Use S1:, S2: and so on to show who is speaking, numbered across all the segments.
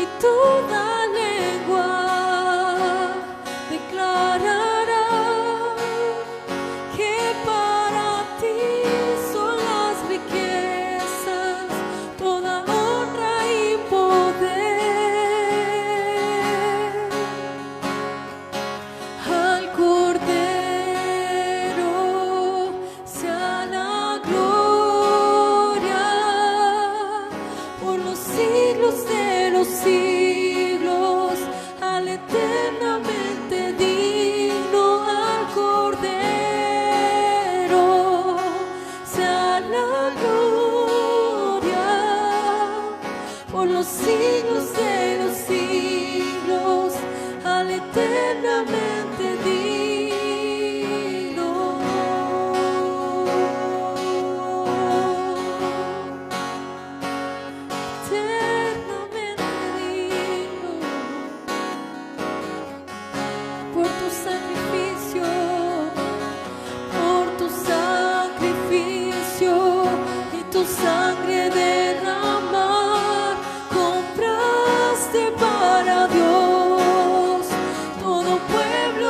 S1: y toda lengua declarará que para ti son las riquezas, toda honra y poder. Al Cordero sea la gloria por los siglos de los siglos, al eternamente digno. Al Cordero sea la gloria por los siglos de los siglos, al eternamente digno. Eternamente digno por tu sacrificio, y tu sangre derramar. Compraste para Dios todo pueblo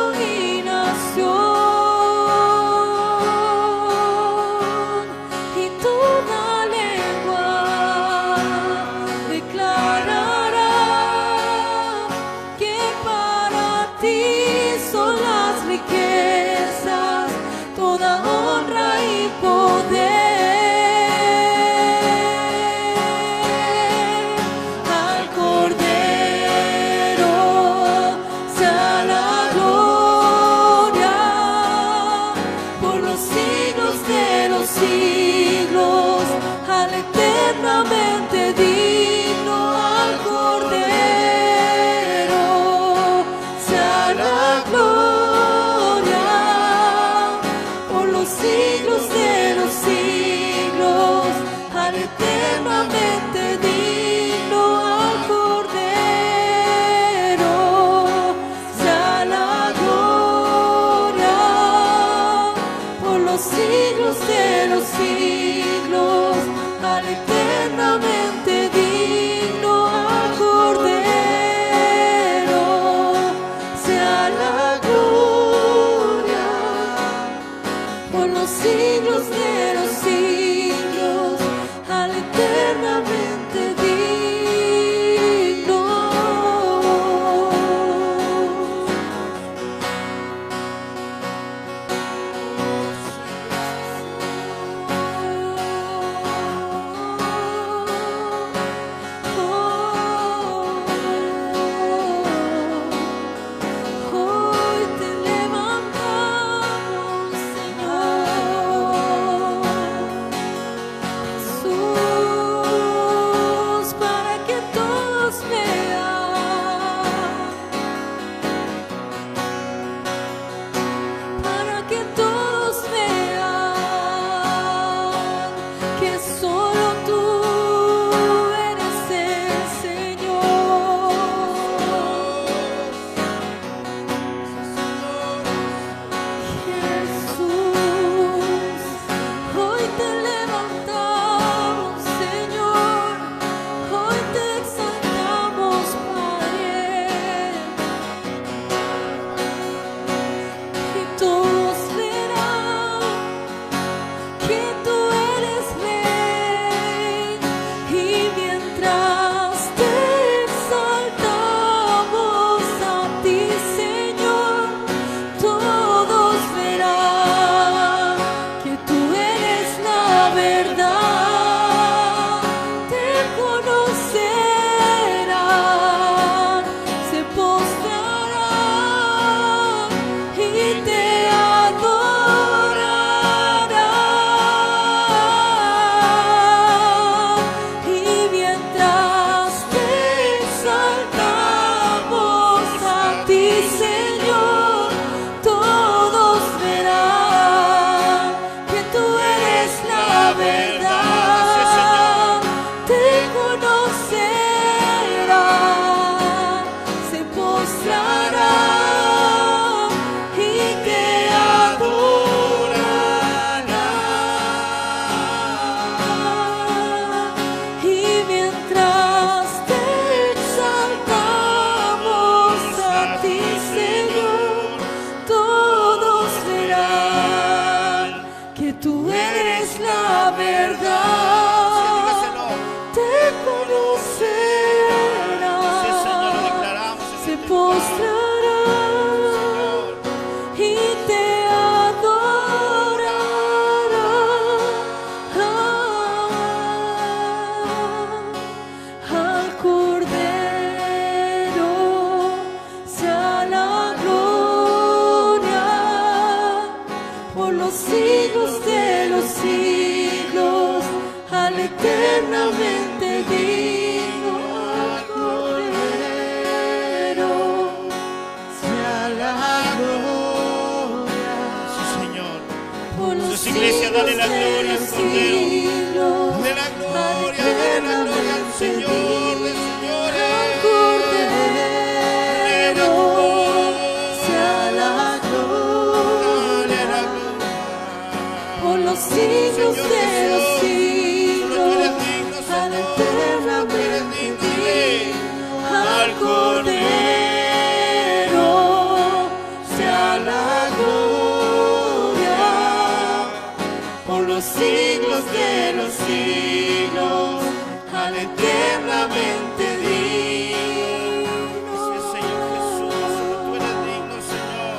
S1: eternamente digno.
S2: Sí, Señor Jesús, solo tú eres digno, Señor.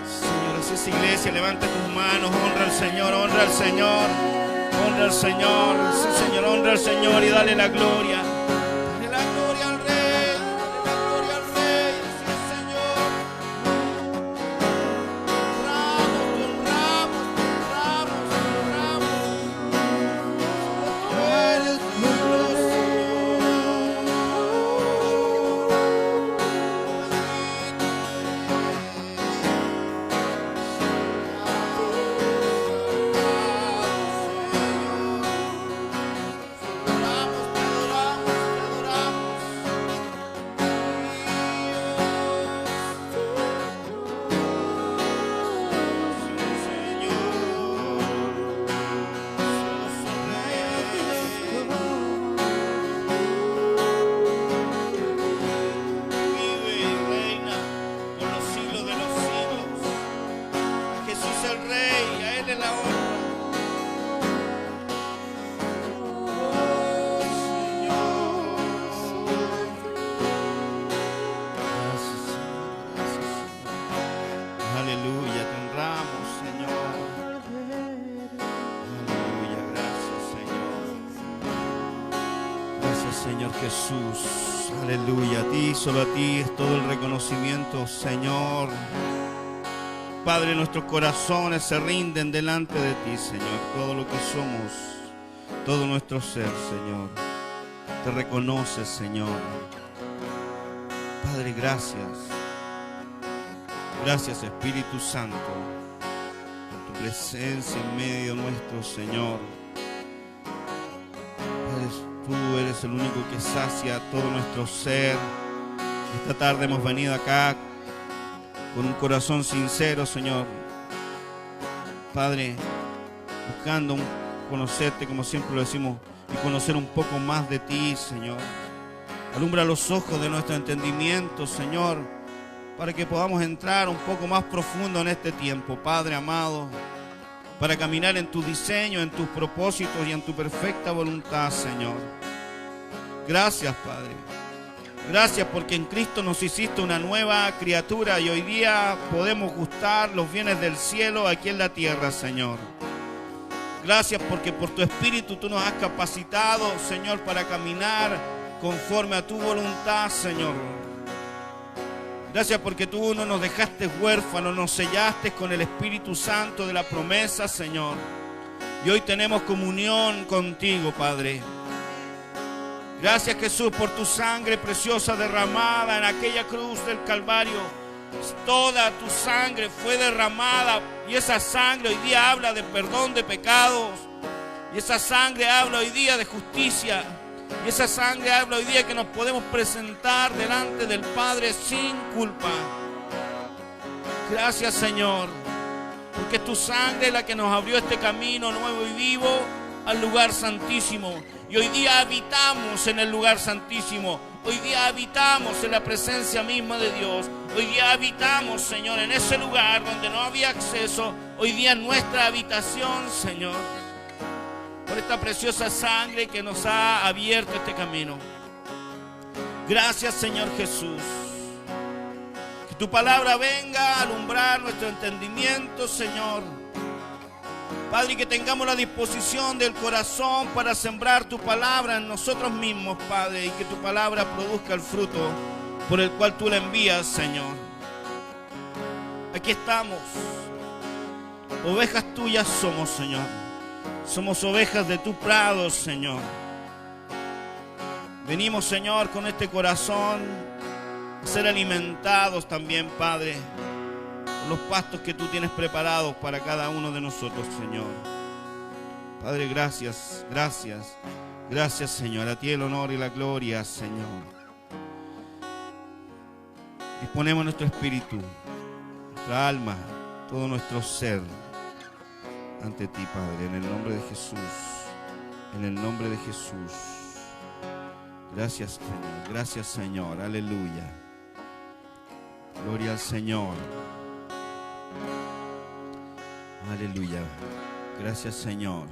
S2: Señor, así es, iglesia, levanta tus manos, honra al Señor, honra al Señor, honra al Señor. Sí, Señor, honra al Señor y dale la gloria. Dale la gloria al Rey, dale la gloria al Rey. Sí, Señor. Te honramos, te honramos, te honramos, te honramos. Tú eres digno, Señor Jesús, aleluya. A ti, solo a ti es todo el reconocimiento, Señor. Padre, nuestros corazones se rinden delante de ti, Señor. Todo lo que somos, todo nuestro ser, Señor, te reconoce, Señor. Padre, gracias. Gracias, Espíritu Santo, por tu presencia en medio nuestro, Señor. Tú eres el único que sacia todo nuestro ser. Esta tarde hemos venido acá con un corazón sincero, Señor. Padre, buscando conocerte, como siempre lo decimos, y conocer un poco más de ti, Señor. Alumbra los ojos de nuestro entendimiento, Señor, para que podamos entrar un poco más profundo en este tiempo, Padre amado, para caminar en tu diseño, en tus propósitos y en tu perfecta voluntad, Señor. Gracias, Padre. Gracias porque en Cristo nos hiciste una nueva criatura y hoy día podemos gustar los bienes del cielo aquí en la tierra, Señor. Gracias porque por tu Espíritu tú nos has capacitado, Señor, para caminar conforme a tu voluntad, Señor. Gracias porque tú no nos dejaste huérfanos, nos sellaste con el Espíritu Santo de la promesa, Señor. Y hoy tenemos comunión contigo, Padre. Gracias, Jesús, por tu sangre preciosa derramada en aquella cruz del Calvario. Toda tu sangre fue derramada y esa sangre hoy día habla de perdón de pecados. Y esa sangre habla hoy día de justicia. Y esa sangre habla hoy día que nos podemos presentar delante del Padre sin culpa. Gracias, Señor, porque tu sangre es la que nos abrió este camino nuevo y vivo al lugar santísimo. Y hoy día habitamos en el lugar santísimo. Hoy día habitamos en la presencia misma de Dios. Hoy día habitamos, Señor, en ese lugar donde no había acceso. Hoy día en nuestra habitación, Señor, por esta preciosa sangre que nos ha abierto este camino. Gracias, Señor Jesús. Que tu palabra venga a alumbrar nuestro entendimiento, Señor. Padre, y que tengamos la disposición del corazón para sembrar tu palabra en nosotros mismos, Padre, y que tu palabra produzca el fruto por el cual tú la envías, Señor. Aquí estamos. Ovejas tuyas somos, Señor. Somos ovejas de tu prado, Señor. Venimos, Señor, con este corazón a ser alimentados también, Padre, por los pastos que tú tienes preparados para cada uno de nosotros, Señor. Padre, gracias, gracias, gracias, Señor. A ti el honor y la gloria, Señor. Disponemos nuestro espíritu, nuestra alma, todo nuestro ser ante ti, Padre, en el nombre de Jesús, en el nombre de Jesús. Gracias, Señor, gracias, Señor, aleluya. Gloria al Señor. Aleluya. Gracias, Señor.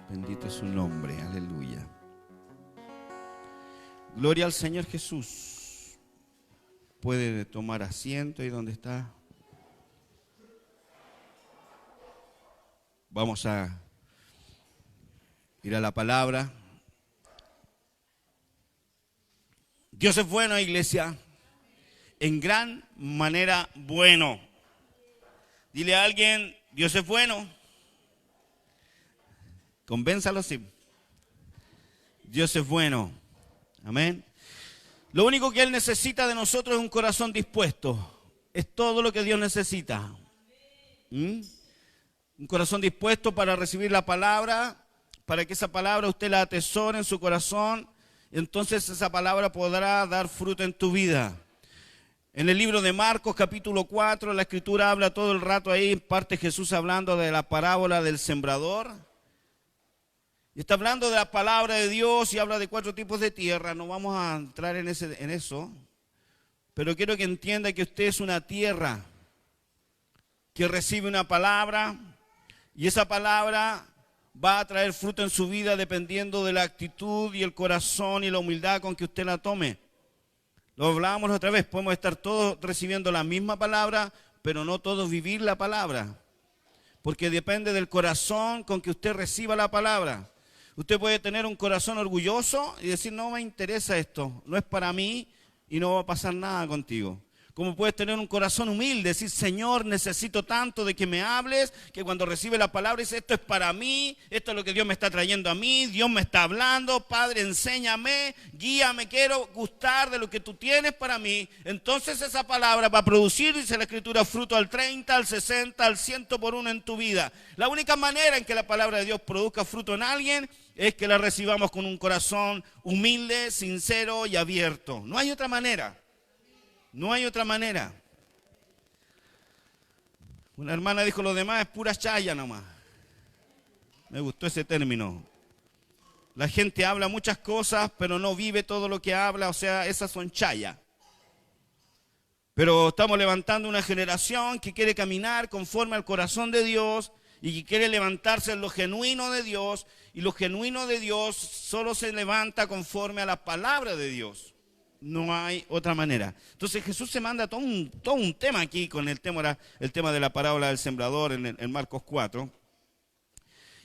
S2: Bendito es su nombre, aleluya. Gloria al Señor Jesús. Puede tomar asiento ahí donde está. Vamos a ir a la palabra. Dios es bueno, iglesia. En gran manera bueno. Dile a alguien, Dios es bueno. Convénzalo, sí. Dios es bueno. Amén. Lo único que Él necesita de nosotros es un corazón dispuesto. Es todo lo que Dios necesita. Un corazón dispuesto para recibir la palabra, para que esa palabra usted la atesore en su corazón. Entonces esa palabra podrá dar fruto en tu vida. En el libro de Marcos capítulo 4, la escritura habla todo el rato ahí, parte Jesús hablando de la parábola del sembrador. Y está hablando de la palabra de Dios y habla de 4 tipos de tierra. No vamos a entrar en eso. Pero quiero que entienda que usted es una tierra que recibe una palabra y esa palabra va a traer fruto en su vida dependiendo de la actitud y el corazón y la humildad con que usted la tome. Lo hablábamos otra vez, podemos estar todos recibiendo la misma palabra, pero no todos vivir la palabra. Porque depende del corazón con que usted reciba la palabra. Usted puede tener un corazón orgulloso y decir, no me interesa esto, no es para mí y no va a pasar nada contigo. Como puedes tener un corazón humilde, decir, Señor, necesito tanto de que me hables, que cuando recibe la palabra dice, esto es para mí, esto es lo que Dios me está trayendo a mí, Dios me está hablando, Padre, enséñame, guíame, quiero gustar de lo que tú tienes para mí. Entonces esa palabra va a producir, dice la Escritura, fruto al 30, al 60, al 100 por uno en tu vida. La única manera en que la palabra de Dios produzca fruto en alguien es que la recibamos con un corazón humilde, sincero y abierto. No hay otra manera. No hay otra manera. Una hermana dijo, lo demás es pura chaya nomás. Me gustó ese término. La gente habla muchas cosas, pero no vive todo lo que habla, o sea, esas son chaya. Pero estamos levantando una generación que quiere caminar conforme al corazón de Dios y que quiere levantarse en lo genuino de Dios, y lo genuino de Dios solo se levanta conforme a la palabra de Dios. No hay otra manera. Entonces Jesús se manda todo un tema aquí con el tema de la parábola del sembrador en Marcos 4.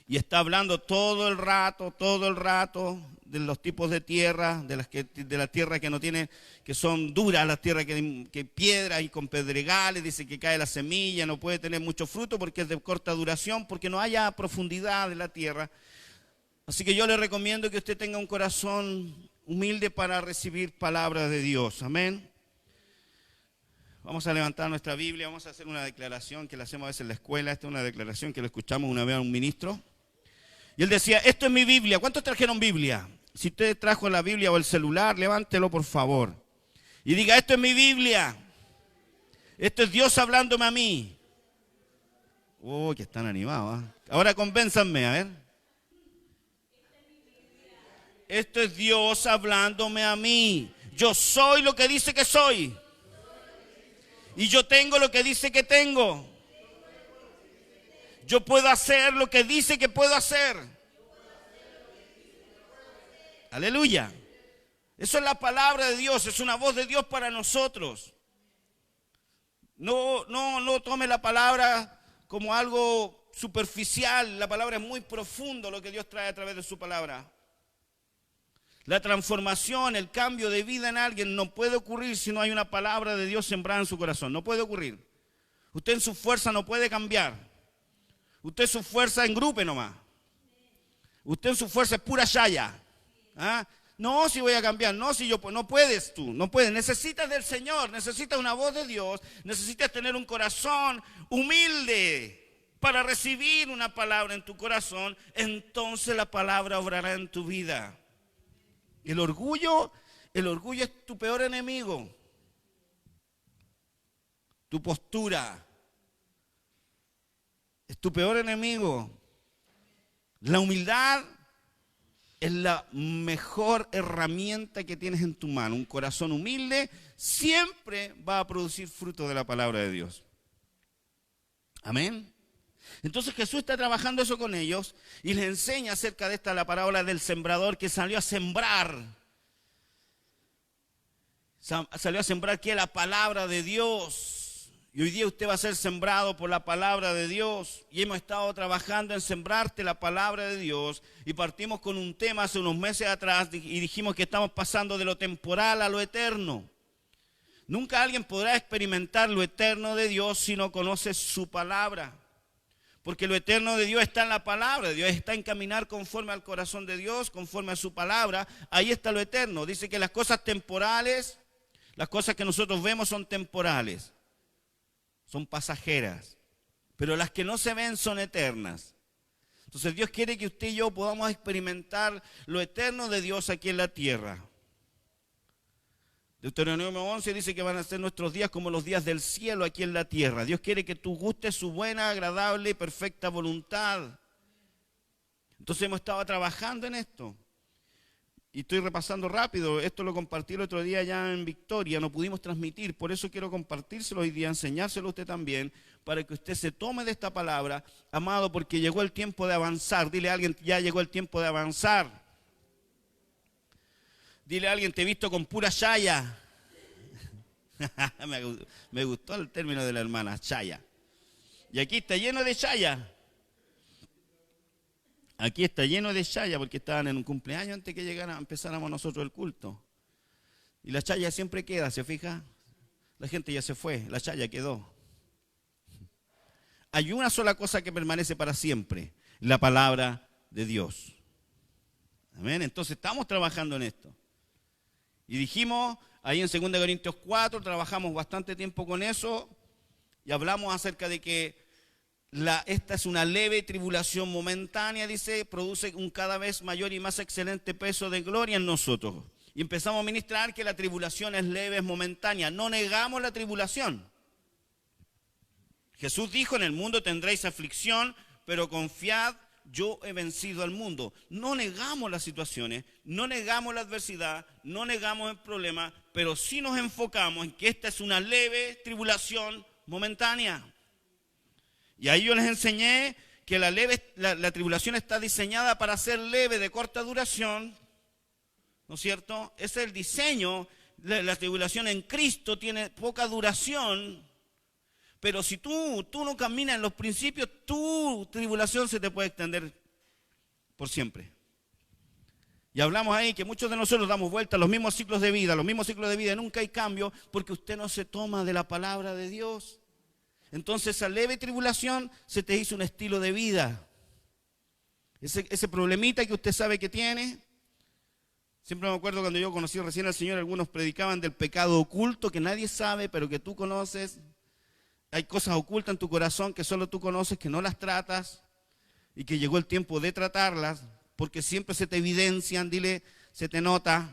S2: Y está hablando todo el rato de los tipos de tierra, de la tierra que no tiene, que son duras, las tierras que piedras y con pedregales, dice que cae la semilla, no puede tener mucho fruto porque es de corta duración, porque no haya profundidad de la tierra. Así que yo le recomiendo que usted tenga un corazón humilde para recibir palabras de Dios. Amén. Vamos a levantar nuestra Biblia, vamos a hacer una declaración que la hacemos a veces en la escuela. Esta es una declaración que le escuchamos una vez a un ministro. Y él decía, esto es mi Biblia. ¿Cuántos trajeron Biblia? Si usted trajo la Biblia o el celular, levántelo por favor. Y diga, esto es mi Biblia. Esto es Dios hablándome a mí. Oh, que están animados. Ahora convénzanme, a ver. Esto es Dios hablándome a mí. Yo soy lo que dice que soy. Y yo tengo lo que dice que tengo. Yo puedo hacer lo que dice que puedo hacer. Aleluya. Eso es la palabra de Dios, es una voz de Dios para nosotros. No tome la palabra como algo superficial. La palabra es muy profundo lo que Dios trae a través de su palabra. La transformación, el cambio de vida en alguien no puede ocurrir si no hay una palabra de Dios sembrada en su corazón. No puede ocurrir. Usted en su fuerza no puede cambiar. Usted en su fuerza engrupe nomás. Usted en su fuerza es pura chaya. ¿Ah? No, si voy a cambiar. No, si yo no puedes tú. No puedes. Necesitas del Señor. Necesitas una voz de Dios. Necesitas tener un corazón humilde para recibir una palabra en tu corazón. Entonces la palabra obrará en tu vida. El orgullo es tu peor enemigo. Tu postura es tu peor enemigo. La humildad es la mejor herramienta que tienes en tu mano. Un corazón humilde siempre va a producir fruto de la palabra de Dios. Amén. Entonces Jesús está trabajando eso con ellos y les enseña acerca de la parábola del sembrador que salió a sembrar. Salió a sembrar que la palabra de Dios. Y hoy día usted va a ser sembrado por la palabra de Dios. Y hemos estado trabajando en sembrarte la palabra de Dios. Y partimos con un tema hace unos meses atrás y dijimos que estamos pasando de lo temporal a lo eterno. Nunca alguien podrá experimentar lo eterno de Dios si no conoce su palabra. Porque lo eterno de Dios está en la palabra de Dios, está en caminar conforme al corazón de Dios, conforme a su palabra. Ahí está lo eterno. Dice que las cosas temporales, las cosas que nosotros vemos son temporales, son pasajeras. Pero las que no se ven son eternas. Entonces Dios quiere que usted y yo podamos experimentar lo eterno de Dios aquí en la tierra. Deuteronomio 11 dice que van a ser nuestros días como los días del cielo aquí en la tierra. Dios quiere que tú gustes su buena, agradable y perfecta voluntad. Entonces hemos estado trabajando en esto. Y estoy repasando rápido. Esto lo compartí el otro día ya en Victoria. No pudimos transmitir. Por eso quiero compartírselo hoy día, enseñárselo a usted también, para que usted se tome de esta palabra, amado, porque llegó el tiempo de avanzar. Dile a alguien, ya llegó el tiempo de avanzar. Dile a alguien, te he visto con pura chaya. Me gustó el término de la hermana, chaya. Y aquí está lleno de chaya. Aquí está lleno de chaya porque estaban en un cumpleaños antes que empezáramos nosotros el culto. Y la chaya siempre queda, ¿se fija? La gente ya se fue, la chaya quedó. Hay una sola cosa que permanece para siempre, la palabra de Dios. Amén. Entonces estamos trabajando en esto. Y dijimos, ahí en 2 Corintios 4, trabajamos bastante tiempo con eso y hablamos acerca de que esta es una leve tribulación momentánea, dice, produce un cada vez mayor y más excelente peso de gloria en nosotros. Y empezamos a ministrar que la tribulación es leve, es momentánea. No negamos la tribulación. Jesús dijo, en el mundo tendréis aflicción, pero confiad, yo he vencido al mundo. No negamos las situaciones, no negamos la adversidad, no negamos el problema, pero sí nos enfocamos en que esta es una leve tribulación momentánea. Y ahí yo les enseñé que la tribulación está diseñada para ser leve, de corta duración, ¿no es cierto? Ese es el diseño. La tribulación en Cristo tiene poca duración. Pero si tú no caminas en los principios, tu tribulación se te puede extender por siempre. Y hablamos ahí que muchos de nosotros damos vuelta a los mismos ciclos de vida, nunca hay cambio porque usted no se toma de la palabra de Dios. Entonces esa leve tribulación se te hizo un estilo de vida. Ese problemita que usted sabe que tiene. Siempre me acuerdo cuando yo conocí recién al Señor, algunos predicaban del pecado oculto que nadie sabe, pero que tú conoces. Hay cosas ocultas en tu corazón que solo tú conoces, que no las tratas y que llegó el tiempo de tratarlas porque siempre se te evidencian, dile, se te nota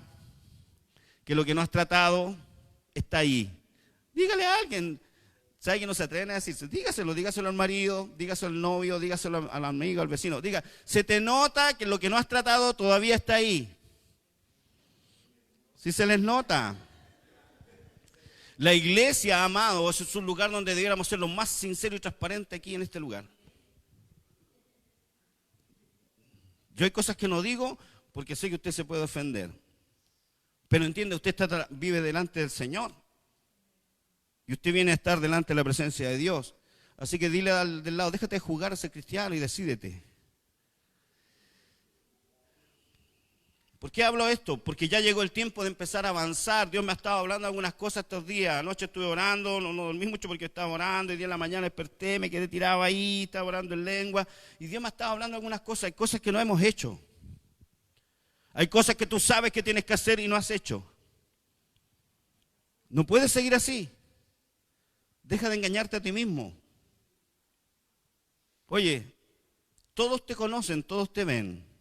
S2: que lo que no has tratado está ahí. Dígale a alguien, ¿sabe que no se atreven a decirse? Dígaselo al marido, dígaselo al novio, dígaselo al amigo, al vecino. Diga, se te nota que lo que no has tratado todavía está ahí. Si se les nota. La iglesia, amado, es un lugar donde debiéramos ser lo más sinceros y transparentes aquí en este lugar. Yo hay cosas que no digo porque sé que usted se puede ofender. Pero entiende, usted vive delante del Señor. Y usted viene a estar delante de la presencia de Dios. Así que dile al del lado, déjate de jugar a ser cristiano y decídete. ¿Por qué hablo esto? Porque ya llegó el tiempo de empezar a avanzar. Dios me ha estado hablando algunas cosas estos días. Anoche estuve orando, no dormí mucho porque estaba orando. Y día en la mañana desperté, me quedé tirado ahí, estaba orando en lengua. Y Dios me ha estado hablando algunas cosas. Hay cosas que no hemos hecho. Hay cosas que tú sabes que tienes que hacer y no has hecho. No puedes seguir así. Deja de engañarte a ti mismo. Oye, todos te conocen, todos te ven.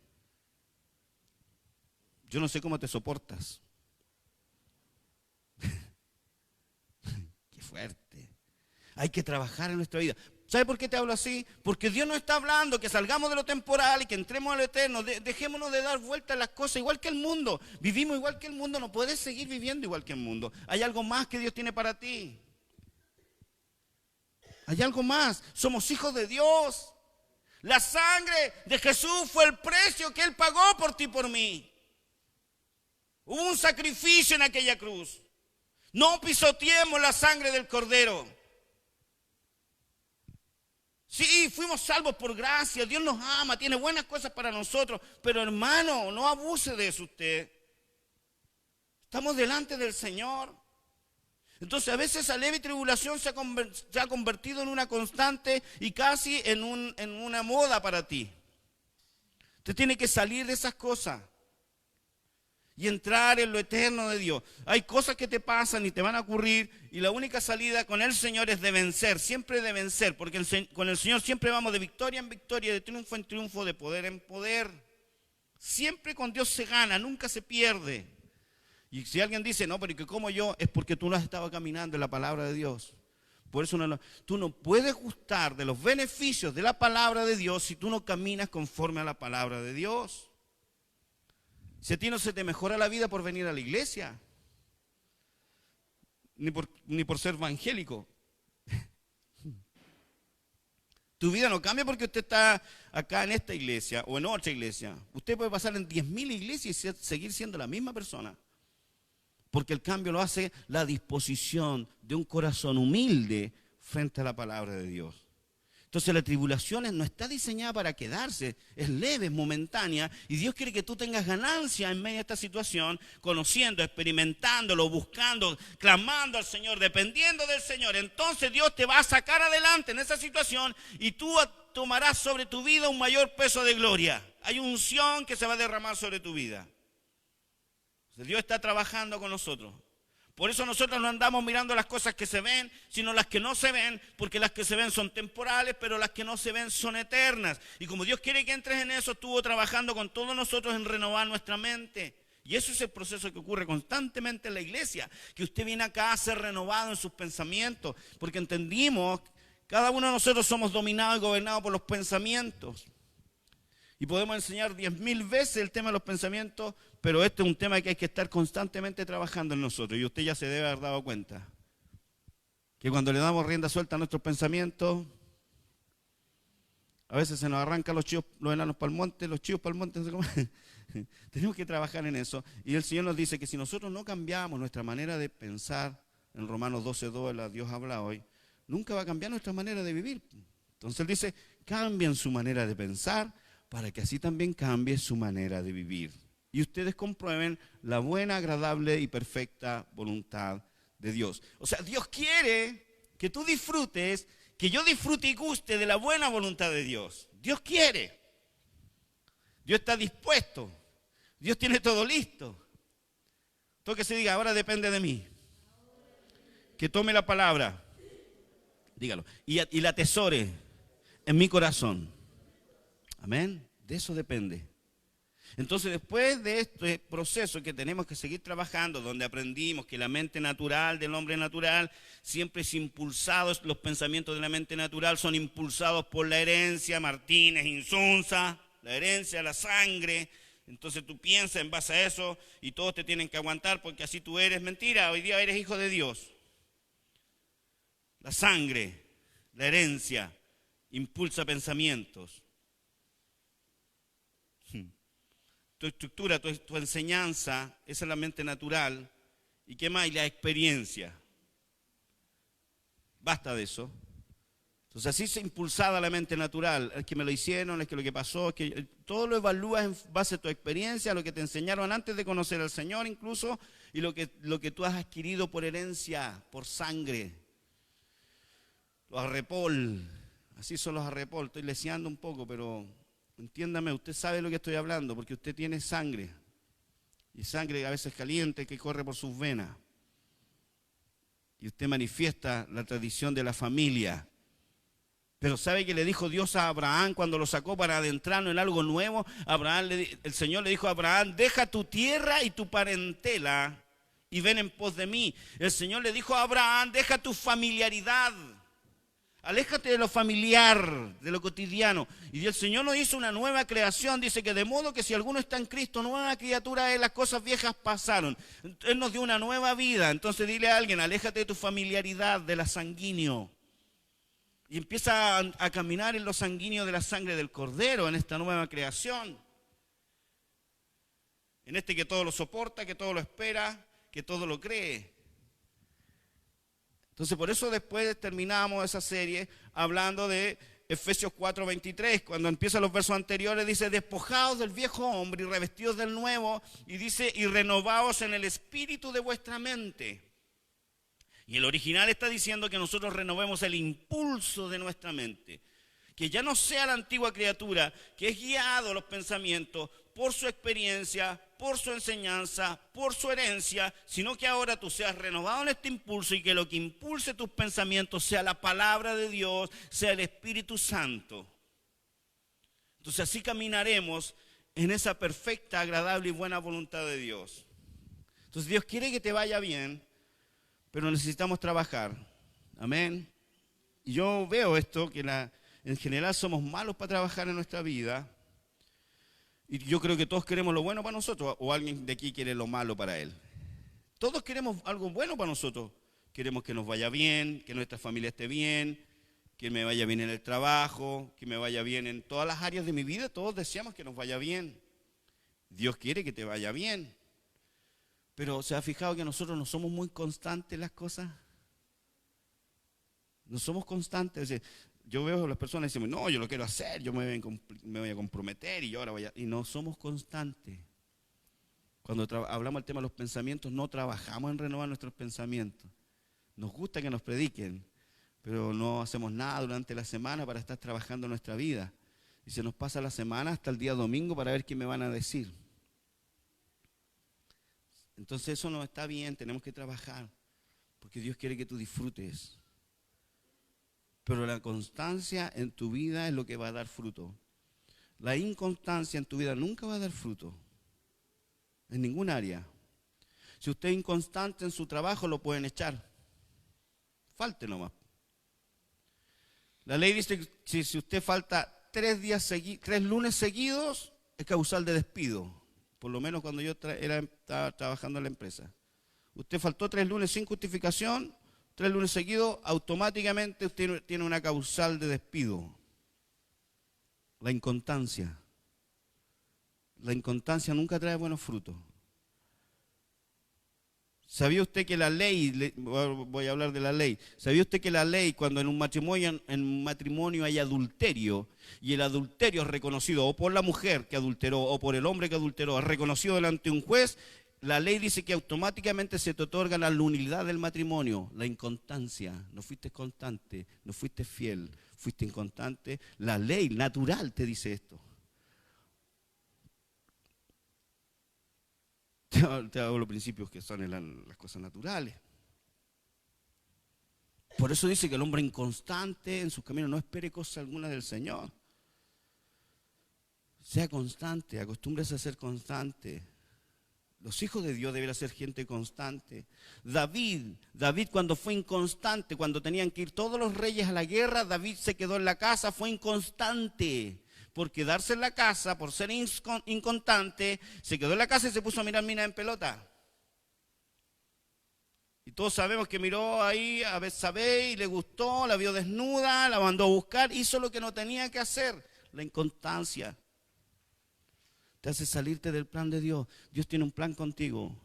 S2: Yo no sé cómo te soportas. Qué fuerte. Hay que trabajar en nuestra vida. ¿Sabe por qué te hablo así? Porque Dios nos está hablando que salgamos de lo temporal y que entremos a lo eterno. Dejémonos de dar vueltas a las cosas igual que el mundo. Vivimos igual que el mundo, no puedes seguir viviendo igual que el mundo. Hay algo más que Dios tiene para ti. Hay algo más. Somos hijos de Dios. La sangre de Jesús fue el precio que Él pagó por ti y por mí. Hubo un sacrificio en aquella cruz. No pisoteemos la sangre del Cordero. Sí, fuimos salvos por gracia. Dios nos ama, tiene buenas cosas para nosotros. Pero hermano, no abuse de eso usted. Estamos delante del Señor. Entonces a veces esa leve tribulación se ha convertido en una constante y casi en una moda para ti. Usted tiene que salir de esas cosas y entrar en lo eterno de Dios. Hay cosas que te pasan y te van a ocurrir y la única salida con el Señor es de vencer, siempre de vencer, porque con el Señor siempre vamos de victoria en victoria, de triunfo en triunfo, de poder en poder. Siempre con Dios se gana, nunca se pierde. Y si alguien dice, no, pero ¿y que como yo? Es porque tú no has estado caminando en la palabra de Dios. Por eso tú no puedes gustar de los beneficios de la palabra de Dios si tú no caminas conforme a la palabra de Dios. Si a ti no se te mejora la vida por venir a la iglesia, ni por ser evangélico. Tu vida no cambia porque usted está acá en esta iglesia o en otra iglesia. Usted puede pasar en 10.000 iglesias y seguir siendo la misma persona. Porque el cambio lo hace la disposición de un corazón humilde frente a la palabra de Dios. Entonces la tribulación no está diseñada para quedarse, es leve, es momentánea, y Dios quiere que tú tengas ganancia en medio de esta situación, conociendo, experimentándolo, buscando, clamando al Señor, dependiendo del Señor. Entonces Dios te va a sacar adelante en esa situación y tú tomarás sobre tu vida un mayor peso de gloria. Hay unción que se va a derramar sobre tu vida. Dios está trabajando con nosotros. Por eso nosotros no andamos mirando las cosas que se ven, sino las que no se ven, porque las que se ven son temporales, pero las que no se ven son eternas. Y como Dios quiere que entres en eso, estuvo trabajando con todos nosotros en renovar nuestra mente. Y eso es el proceso que ocurre constantemente en la iglesia, que usted viene acá a ser renovado en sus pensamientos, porque entendimos, cada uno de nosotros somos dominados y gobernados por los pensamientos. Y podemos enseñar 10.000 veces el tema de los pensamientos, pero este es un tema que hay que estar constantemente trabajando en nosotros. Y usted ya se debe haber dado cuenta que cuando le damos rienda suelta a nuestros pensamientos, a veces se nos arrancan los enanos para el monte, los chivos para el monte. Tenemos que trabajar en eso. Y el Señor nos dice que si nosotros no cambiamos nuestra manera de pensar, en Romanos 12:2, Dios habla hoy, nunca va a cambiar nuestra manera de vivir. Entonces Él dice, cambien su manera de pensar, para que así también cambie su manera de vivir. Y ustedes comprueben la buena, agradable y perfecta voluntad de Dios. O sea, Dios quiere que tú disfrutes, que yo disfrute y guste de la buena voluntad de Dios. Dios quiere. Dios está dispuesto. Dios tiene todo listo. Todo que se diga, ahora depende de mí. Que tome la palabra, dígalo, y la atesore en mi corazón. Amén. De eso depende. Entonces, después de este proceso que tenemos que seguir trabajando, donde aprendimos que la mente natural del hombre natural siempre es impulsado, los pensamientos de la mente natural son impulsados por la herencia, Martínez, Insunza, la herencia, la sangre. Entonces tú piensas en base a eso y todos te tienen que aguantar porque así tú eres. Mentira, hoy día eres hijo de Dios. La sangre, la herencia, impulsa pensamientos. Tu estructura, tu enseñanza, esa es la mente natural. ¿Y qué más? Y la experiencia. Basta de eso. Entonces así se impulsada la mente natural. Es que me lo hicieron, es que lo que pasó, es que todo lo evalúas en base a tu experiencia, lo que te enseñaron antes de conocer al Señor incluso, y lo que tú has adquirido por herencia, por sangre. Los arrepol, así son los arrepol. Estoy leseando un poco, pero entiéndame, usted sabe lo que estoy hablando, porque usted tiene sangre. Y sangre a veces caliente que corre por sus venas. Y usted manifiesta la tradición de la familia. Pero ¿sabe qué le dijo Dios a Abraham cuando lo sacó para adentrarnos en algo nuevo? El Señor le dijo a Abraham, deja tu tierra y tu parentela y ven en pos de mí. El Señor le dijo a Abraham, deja tu familiaridad. Aléjate de lo familiar, de lo cotidiano. Y el Señor nos hizo una nueva creación. Dice que de modo que si alguno está en Cristo, nueva criatura es, las cosas viejas pasaron. Él nos dio una nueva vida. Entonces dile a alguien, aléjate de tu familiaridad, de la sanguíneo. y empieza a caminar en lo sanguíneo de la sangre del Cordero, en esta nueva creación. En este que todo lo soporta, que todo lo espera, que todo lo cree. Entonces por eso después terminamos esa serie hablando de Efesios 4:23, cuando empiezan los versos anteriores, dice, despojaos del viejo hombre y revestidos del nuevo, y dice, y renovaos en el espíritu de vuestra mente. Y el original está diciendo que nosotros renovemos el impulso de nuestra mente, que ya no sea la antigua criatura que es guiado a los pensamientos por su experiencia, por su enseñanza, por su herencia, sino que ahora tú seas renovado en este impulso y que lo que impulse tus pensamientos sea la palabra de Dios, sea el Espíritu Santo. Entonces así caminaremos en esa perfecta, agradable y buena voluntad de Dios. Entonces Dios quiere que te vaya bien, pero necesitamos trabajar. Amén. Y yo veo esto, que en general somos malos para trabajar en nuestra vida. Y yo creo que todos queremos lo bueno para nosotros, o alguien de aquí quiere lo malo para él. Todos queremos algo bueno para nosotros. Queremos que nos vaya bien, que nuestra familia esté bien, que me vaya bien en el trabajo, que me vaya bien en todas las áreas de mi vida. Todos deseamos que nos vaya bien. Dios quiere que te vaya bien. Pero ¿se ha fijado que nosotros no somos muy constantes en las cosas? No somos constantes. Yo veo a las personas que dicen, no, yo lo quiero hacer, yo me voy a comprometer y yo ahora voy a... Y no somos constantes. Cuando hablamos del tema de los pensamientos, no trabajamos en renovar nuestros pensamientos. Nos gusta que nos prediquen, pero no hacemos nada durante la semana para estar trabajando en nuestra vida. Y se nos pasa la semana hasta el día domingo para ver qué me van a decir. Entonces eso no está bien, tenemos que trabajar, porque Dios quiere que tú disfrutes. Pero la constancia en tu vida es lo que va a dar fruto. La inconstancia en tu vida nunca va a dar fruto, en ningún área. Si usted es inconstante en su trabajo, lo pueden echar. Falte nomás. La ley dice que si usted falta 3 lunes seguidos, es causal de despido. Por lo menos cuando yo estaba trabajando en la empresa. Usted faltó 3 lunes sin justificación, 3 lunes seguidos, automáticamente usted tiene una causal de despido. La inconstancia. La inconstancia nunca trae buenos frutos. ¿Sabía usted que la ley, voy a hablar de la ley, ¿sabía usted que la ley, cuando en un matrimonio hay adulterio, y el adulterio es reconocido o por la mujer que adulteró o por el hombre que adulteró, es reconocido delante de un juez, la ley dice que automáticamente se te otorga la nulidad del matrimonio, la inconstancia? No fuiste constante, no fuiste fiel, fuiste inconstante. La ley natural te dice esto. Te hago los principios que son en las cosas naturales. Por eso dice que el hombre inconstante en sus caminos no espere cosa alguna del Señor. Sea constante, acostúmbrese a ser constante. Los hijos de Dios deben ser gente constante. David cuando fue inconstante, cuando tenían que ir todos los reyes a la guerra, David se quedó en la casa, fue inconstante. Por quedarse en la casa, por ser inconstante, se quedó en la casa y se puso a mirar minas en pelota. Y todos sabemos que miró ahí a Betsabé y le gustó, la vio desnuda, la mandó a buscar, hizo lo que no tenía que hacer. La inconstancia te hace salirte del plan de Dios. Dios tiene un plan contigo,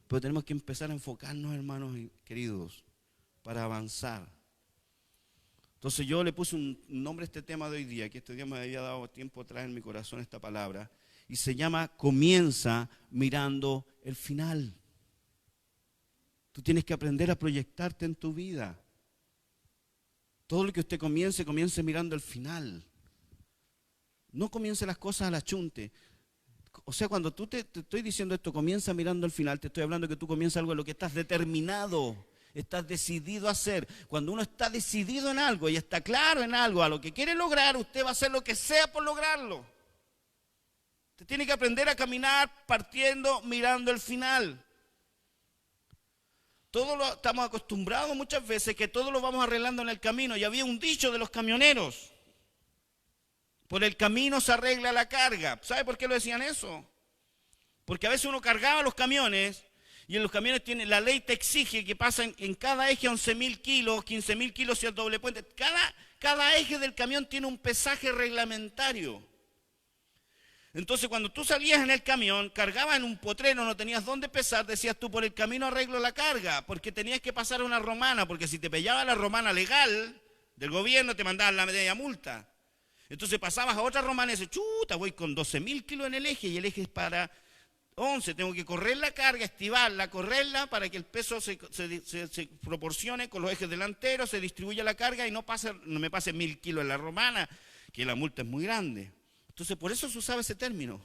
S2: pero tenemos que empezar a enfocarnos, hermanos y queridos, para avanzar. Entonces yo le puse un nombre a este tema de hoy día, que este día me había dado tiempo atrás en mi corazón esta palabra, y se llama comienza mirando el final. Tú tienes que aprender a proyectarte en tu vida. Todo lo que usted comience mirando el final. No comience las cosas a la chunte. O sea, cuando te estoy diciendo esto, comienza mirando el final, te estoy hablando que tú comienzas algo en lo que estás determinado. Estás decidido a hacer. Cuando uno está decidido en algo y está claro en algo, a lo que quiere lograr, usted va a hacer lo que sea por lograrlo. Usted tiene que aprender a caminar partiendo, mirando el final. Estamos acostumbrados muchas veces que todo lo vamos arreglando en el camino. Y había un dicho de los camioneros: por el camino se arregla la carga. ¿Sabe por qué lo decían eso? Porque a veces uno cargaba los camiones. Y en los camiones la ley te exige que pasen en cada eje 11.000 kilos, 15.000 kilos y el doble puente. cada eje del camión tiene un pesaje reglamentario. Entonces cuando tú salías en el camión, cargabas en un potrero, no tenías dónde pesar, decías tú, por el camino arreglo la carga, porque tenías que pasar una romana, porque si te pillaba la romana legal del gobierno te mandaban la media multa. Entonces pasabas a otra romana y dices, chuta, voy con 12.000 kilos en el eje y el eje es para 11, tengo que correr la carga, estivarla, correrla para que el peso se proporcione con los ejes delanteros, se distribuya la carga y no me pase 1.000 kilos en la romana, que la multa es muy grande. Entonces por eso se usaba ese término.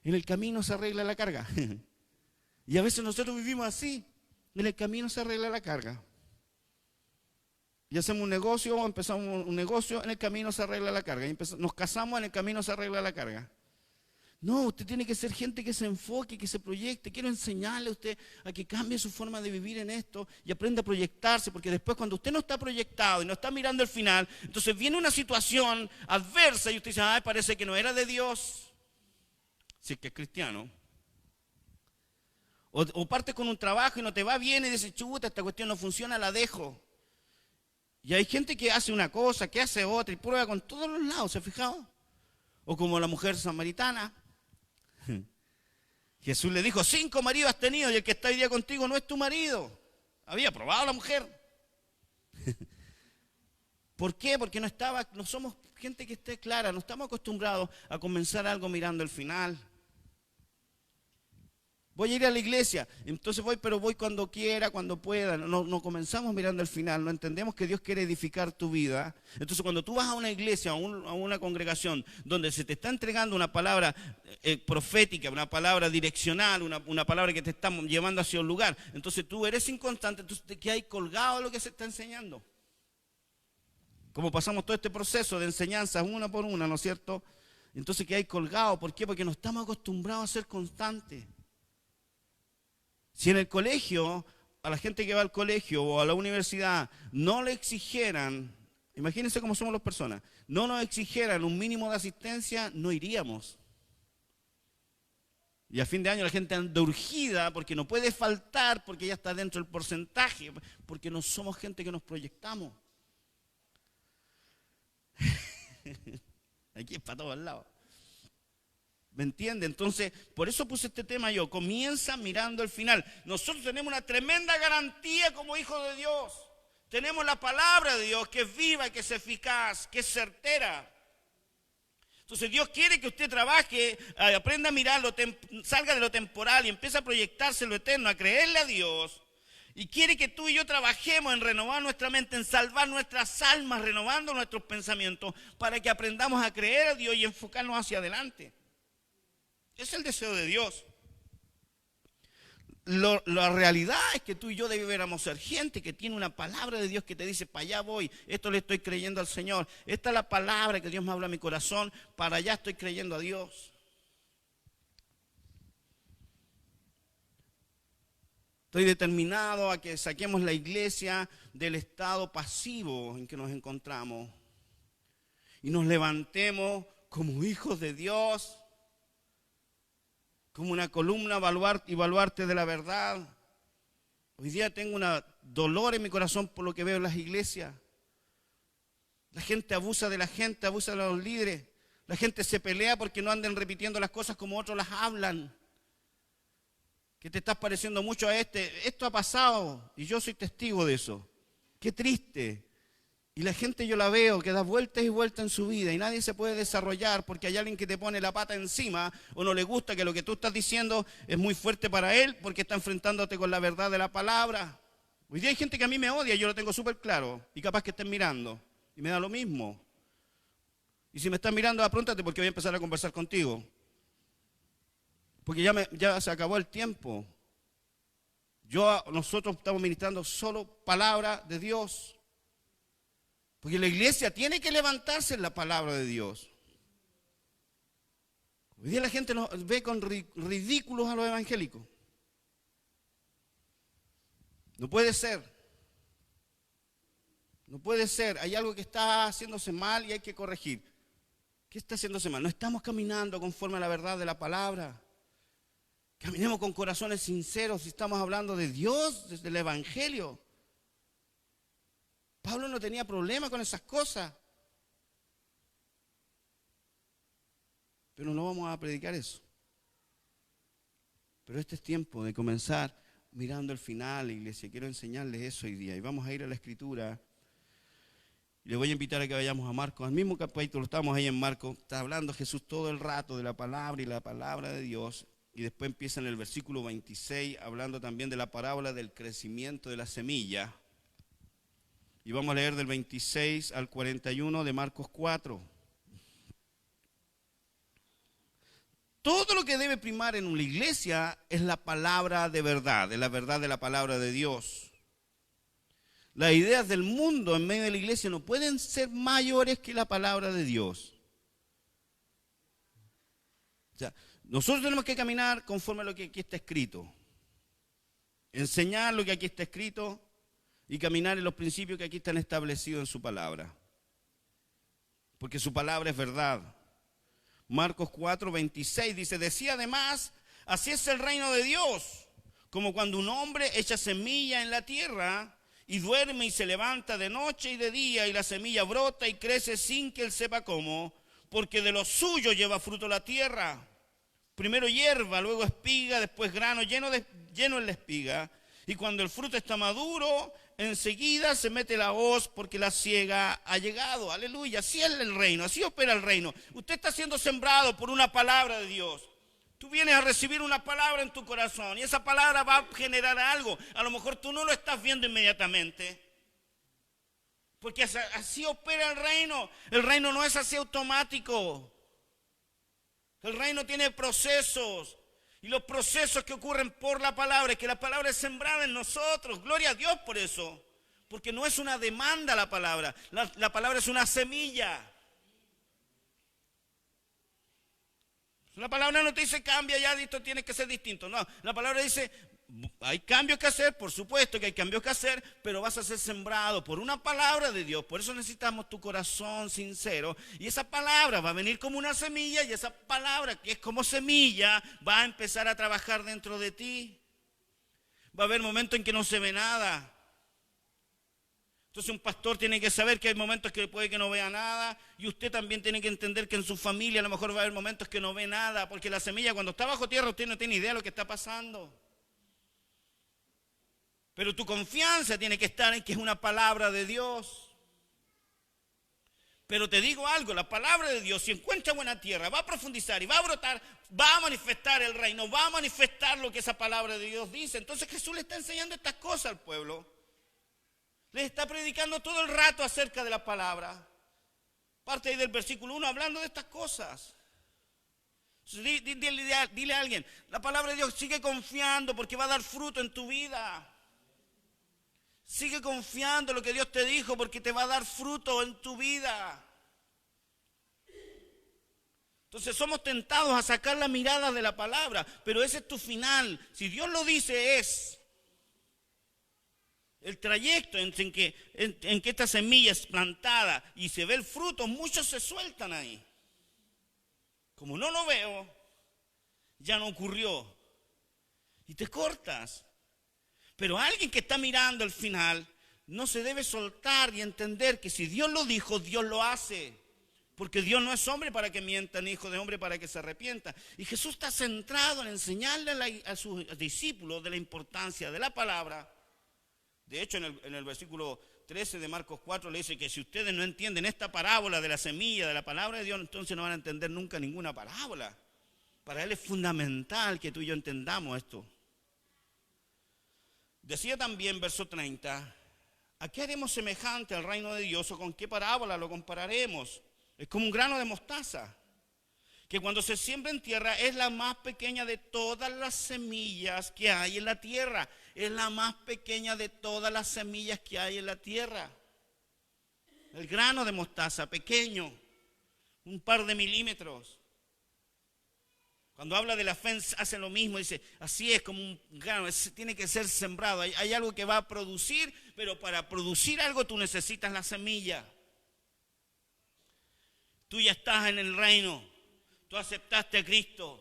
S2: En el camino se arregla la carga. Y a veces nosotros vivimos así, en el camino se arregla la carga. Y hacemos un negocio, empezamos un negocio, en el camino se arregla la carga. Y nos casamos, en el camino se arregla la carga. No, usted tiene que ser gente que se enfoque, que se proyecte. Quiero enseñarle a usted a que cambie su forma de vivir en esto y aprenda a proyectarse, porque después cuando usted no está proyectado y no está mirando el final, entonces viene una situación adversa y usted dice, ay, parece que no era de Dios, si es que es cristiano. O partes con un trabajo y no te va bien y dices, chuta, esta cuestión no funciona, la dejo. Y hay gente que hace una cosa, que hace otra y prueba con todos los lados, ¿se ha fijado? O como la mujer samaritana. Jesús le dijo, 5 maridos has tenido y el que está hoy día contigo no es tu marido. Había probado la mujer. ¿Por qué? Porque no somos gente que esté clara, no estamos acostumbrados a comenzar algo mirando el final. Voy a ir a la iglesia, entonces pero voy cuando quiera, cuando pueda. No comenzamos mirando el final, no entendemos que Dios quiere edificar tu vida. Entonces cuando tú vas a una iglesia, a una congregación, donde se te está entregando una palabra profética, una palabra direccional, una palabra que te está llevando hacia un lugar, entonces tú eres inconstante, entonces te quedas colgado de lo que se está enseñando. Como pasamos todo este proceso de enseñanzas una por una, ¿no es cierto? Entonces quedas colgado, ¿por qué? Porque no estamos acostumbrados a ser constantes. Si en el colegio, a la gente que va al colegio o a la universidad, no le exigieran, imagínense cómo somos las personas, no nos exigieran un mínimo de asistencia, no iríamos. Y a fin de año la gente anda urgida porque no puede faltar, porque ya está dentro del porcentaje, porque no somos gente que nos proyectamos. Aquí es para todos lados. ¿Me entiende? Entonces, por eso puse este tema yo. Comienza mirando el final. Nosotros tenemos una tremenda garantía como hijos de Dios. Tenemos la palabra de Dios que es viva, que es eficaz, que es certera. Entonces Dios quiere que usted trabaje, aprenda a mirarlo, salga de lo temporal y empiece a proyectarse en lo eterno, a creerle a Dios. Y quiere que tú y yo trabajemos en renovar nuestra mente, en salvar nuestras almas, renovando nuestros pensamientos, para que aprendamos a creer a Dios y enfocarnos hacia adelante. Es el deseo de Dios. La realidad es que tú y yo debiéramos ser gente que tiene una palabra de Dios que te dice, para allá voy, esto le estoy creyendo al Señor. Esta es la palabra que Dios me habla a mi corazón, para allá estoy creyendo a Dios. Estoy determinado a que saquemos la iglesia del estado pasivo en que nos encontramos y nos levantemos como hijos de Dios, como una columna y baluarte de la verdad. Hoy día tengo un dolor en mi corazón por lo que veo en las iglesias. La gente abusa de la gente, abusa de los líderes. La gente se pelea porque no anden repitiendo las cosas como otros las hablan. Que te estás pareciendo mucho a este. Esto ha pasado y yo soy testigo de eso. Qué triste. Y la gente yo la veo que da vueltas y vueltas en su vida y nadie se puede desarrollar porque hay alguien que te pone la pata encima o no le gusta que lo que tú estás diciendo es muy fuerte para él porque está enfrentándote con la verdad de la palabra. Hoy día hay gente que a mí me odia, yo lo tengo súper claro y capaz que estén mirando y me da lo mismo. Y si me están mirando, apróntate porque voy a empezar a conversar contigo. Porque ya se acabó el tiempo. Nosotros estamos ministrando solo palabra de Dios. Porque la iglesia tiene que levantarse en la palabra de Dios. Hoy día la gente nos ve con ridículos a los evangélicos. No puede ser. No puede ser. Hay algo que está haciéndose mal y hay que corregir. ¿Qué está haciéndose mal? No estamos caminando conforme a la verdad de la palabra. Caminemos con corazones sinceros si estamos hablando de Dios, desde el evangelio. Pablo no tenía problema con esas cosas. Pero no vamos a predicar eso. Pero este es tiempo de comenzar mirando el final, iglesia. Quiero enseñarles eso hoy día. Y vamos a ir a la Escritura. Y les voy a invitar a que vayamos a Marcos. Al mismo capítulo, estamos ahí en Marcos. Está hablando Jesús todo el rato de la palabra y la palabra de Dios. Y después empieza en el versículo 26, hablando también de la parábola del crecimiento de la semilla. Y vamos a leer del 26 al 41 de Marcos 4. Todo lo que debe primar en una iglesia es la palabra de verdad, es la verdad de la palabra de Dios. Las ideas del mundo en medio de la iglesia no pueden ser mayores que la palabra de Dios. O sea, nosotros tenemos que caminar conforme a lo que aquí está escrito. Enseñar lo que aquí está escrito y caminar en los principios que aquí están establecidos en su palabra. Porque su palabra es verdad. Marcos 4, 26 dice, decía además, así es el reino de Dios, como cuando un hombre echa semilla en la tierra y duerme y se levanta de noche y de día y la semilla brota y crece sin que él sepa cómo, porque de lo suyo lleva fruto la tierra. Primero hierba, luego espiga, después grano lleno en la espiga. Y cuando el fruto está maduro, enseguida se mete la hoz porque la siega ha llegado. Aleluya, así es el reino, así opera el reino. Usted está siendo sembrado por una palabra de Dios. Tú vienes a recibir una palabra en tu corazón y esa palabra va a generar algo. A lo mejor tú no lo estás viendo inmediatamente. Porque así opera el reino. El reino no es así automático. El reino tiene procesos. Y los procesos que ocurren por la palabra, es que la palabra es sembrada en nosotros. Gloria a Dios por eso. Porque no es una demanda la palabra. La palabra es una semilla. La palabra no te dice cambia ya, esto tiene que ser distinto. No, la palabra dice hay cambios que hacer, por supuesto que hay cambios que hacer, pero vas a ser sembrado por una palabra de Dios. Por eso necesitamos tu corazón sincero. Y esa palabra va a venir como una semilla y esa palabra que es como semilla va a empezar a trabajar dentro de ti. Va a haber momentos en que no se ve nada. Entonces un pastor tiene que saber que hay momentos que puede que no vea nada y usted también tiene que entender que en su familia a lo mejor va a haber momentos que no ve nada, porque la semilla cuando está bajo tierra usted no tiene idea de lo que está pasando. Pero tu confianza tiene que estar en que es una palabra de Dios. Pero te digo algo, la palabra de Dios si encuentra buena tierra va a profundizar y va a brotar, va a manifestar el reino, va a manifestar lo que esa palabra de Dios dice. Entonces Jesús le está enseñando estas cosas al pueblo. Les está predicando todo el rato acerca de la palabra. Parte ahí del versículo 1 hablando de estas cosas. Dile a alguien, la palabra de Dios sigue confiando porque va a dar fruto en tu vida. Sigue confiando en lo que Dios te dijo porque te va a dar fruto en tu vida. Entonces somos tentados a sacar la mirada de la palabra, pero ese es tu final. Si Dios lo dice es el trayecto en que esta semilla es plantada y se ve el fruto, muchos se sueltan ahí. Como no lo veo, ya no ocurrió. Y te cortas. Pero alguien que está mirando el final no se debe soltar y entender que si Dios lo dijo, Dios lo hace. Porque Dios no es hombre para que mienta, ni hijo de hombre para que se arrepienta. Y Jesús está centrado en enseñarle a sus discípulos de la importancia de la palabra. De hecho, en el versículo 13 de Marcos 4 le dice que si ustedes no entienden esta parábola de la semilla, de la palabra de Dios, entonces no van a entender nunca ninguna parábola. Para Él es fundamental que tú y yo entendamos esto. Decía también, verso 30, ¿a qué haremos semejante al reino de Dios o con qué parábola lo compararemos? Es como un grano de mostaza, que cuando se siembra en tierra es la más pequeña de todas las semillas que hay en la tierra. Es la más pequeña de todas las semillas que hay en la tierra. El grano de mostaza, pequeño, un par de milímetros. Cuando habla de la fe, hace lo mismo, dice, así es como un grano, tiene que ser sembrado. Hay algo que va a producir, pero para producir algo tú necesitas la semilla. Tú ya estás en el reino, tú aceptaste a Cristo.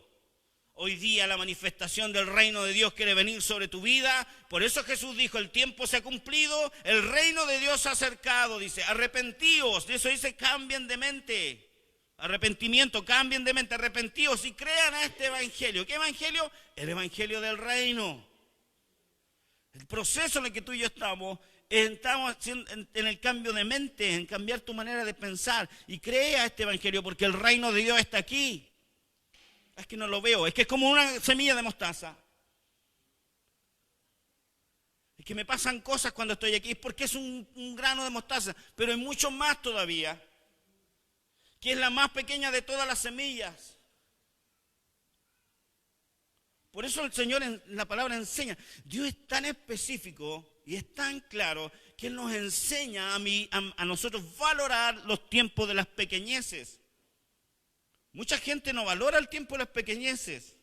S2: Hoy día la manifestación del reino de Dios quiere venir sobre tu vida. Por eso Jesús dijo, el tiempo se ha cumplido, el reino de Dios se ha acercado. Dice, arrepentíos. De eso dice, cambien de mente. Arrepentimiento, cambien de mente, arrepentíos y crean a este evangelio. ¿Qué evangelio? El evangelio del reino. El proceso en el que tú y yo estamos en el cambio de mente, en cambiar tu manera de pensar. Y crea este evangelio porque el reino de Dios está aquí. Es que no lo veo, es que es como una semilla de mostaza. Es que me pasan cosas cuando estoy aquí, es porque es un grano de mostaza, pero hay mucho más todavía, que es la más pequeña de todas las semillas. Por eso el Señor en la palabra enseña. Dios es tan específico y es tan claro que Él nos enseña a nosotros valorar los tiempos de las pequeñeces. Mucha gente no valora el tiempo de las pequeñeces.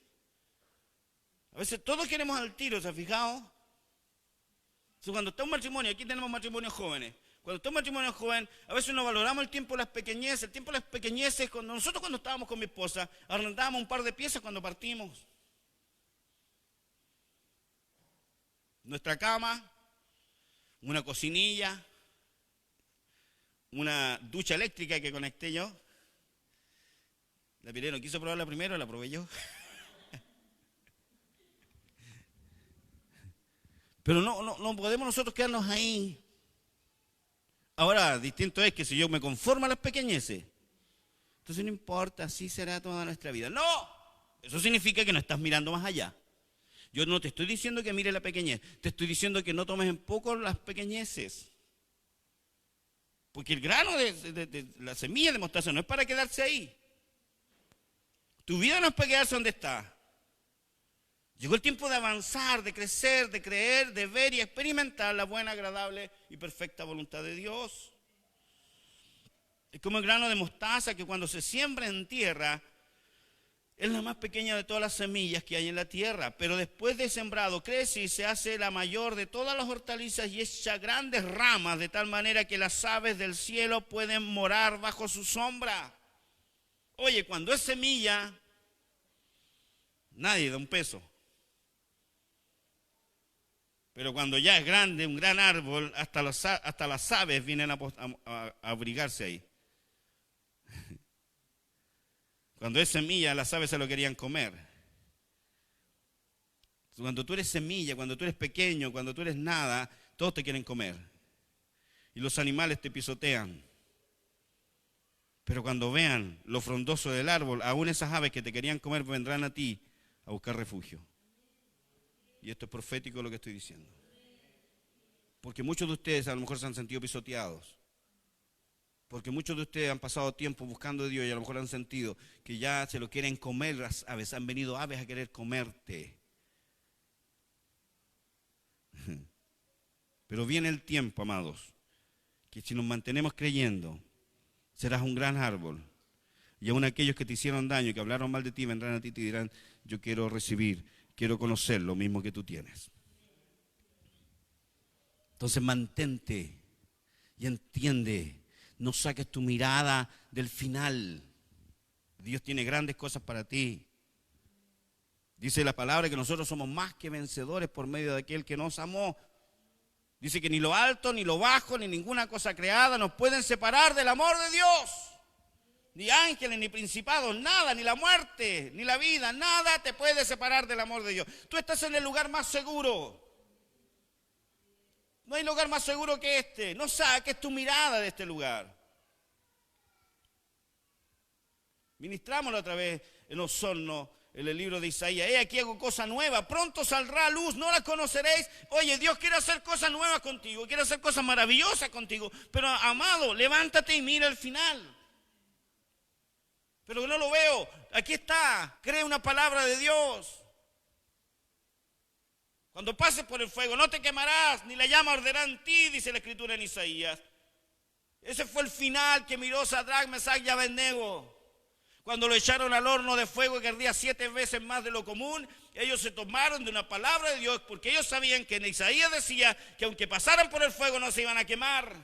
S2: A veces todos queremos al tiro, ¿se ha fijado? Entonces, cuando está un matrimonio, aquí tenemos matrimonios jóvenes. Cuando está un matrimonio joven, a veces no valoramos el tiempo de las pequeñeces. El tiempo de las pequeñeces, nosotros cuando estábamos con mi esposa, arrendábamos un par de piezas cuando partimos. Nuestra cama, una cocinilla, una ducha eléctrica que conecté yo. La Piré no quiso probarla primero, la probé yo. Pero no podemos nosotros quedarnos ahí. Ahora, distinto es que si yo me conformo a las pequeñeces, entonces no importa, así será toda nuestra vida. ¡No! Eso significa que no estás mirando más allá. Yo no te estoy diciendo que mire la pequeñez, te estoy diciendo que no tomes en poco las pequeñeces. Porque el grano de la semilla de mostaza no es para quedarse ahí. Tu vida no es para quedarse donde está. Llegó el tiempo de avanzar, de crecer, de creer, de ver y experimentar la buena, agradable y perfecta voluntad de Dios. Es como el grano de mostaza que cuando se siembra en tierra es la más pequeña de todas las semillas que hay en la tierra. Pero después de sembrado crece y se hace la mayor de todas las hortalizas y echa grandes ramas de tal manera que las aves del cielo pueden morar bajo su sombra. Oye, cuando es semilla, nadie da un peso. Pero cuando ya es grande, un gran árbol, hasta las aves vienen a abrigarse ahí. Cuando es semilla, las aves se lo querían comer. Cuando tú eres semilla, cuando tú eres pequeño, cuando tú eres nada, todos te quieren comer. Y los animales te pisotean. Pero cuando vean lo frondoso del árbol, aún esas aves que te querían comer vendrán a ti a buscar refugio. Y esto es profético lo que estoy diciendo. Porque muchos de ustedes a lo mejor se han sentido pisoteados. Porque muchos de ustedes han pasado tiempo buscando a Dios y a lo mejor han sentido que ya se lo quieren comer las aves. Han venido aves a querer comerte. Pero viene el tiempo, amados, que si nos mantenemos creyendo, serás un gran árbol. Y aún aquellos que te hicieron daño y que hablaron mal de ti, vendrán a ti y te dirán, yo quiero recibir, quiero conocer lo mismo que tú tienes. Entonces mantente y entiende. No saques tu mirada del final. Dios tiene grandes cosas para ti. Dice la palabra que nosotros somos más que vencedores por medio de aquel que nos amó. Dice que ni lo alto, ni lo bajo, ni ninguna cosa creada nos pueden separar del amor de Dios. Ni ángeles, ni principados, nada, ni la muerte, ni la vida, nada te puede separar del amor de Dios. Tú estás en el lugar más seguro. No hay lugar más seguro que este. No saques tu mirada de este lugar. Ministramos la otra vez en Osorno, en el libro de Isaías. Aquí hago cosa nueva, pronto saldrá a luz, no la conoceréis. Oye, Dios quiere hacer cosas nuevas contigo, quiere hacer cosas maravillosas contigo. Pero amado, levántate y mira el final. Pero no lo veo. Aquí está, cree una palabra de Dios. Cuando pases por el fuego no te quemarás, ni la llama arderá en ti, dice la escritura en Isaías. Ese fue el final que miró Sadrach, Mesach y Abednego. Cuando lo echaron al horno de fuego que ardía 7 veces más de lo común, ellos se tomaron de una palabra de Dios, porque ellos sabían que en Isaías decía que aunque pasaran por el fuego no se iban a quemar,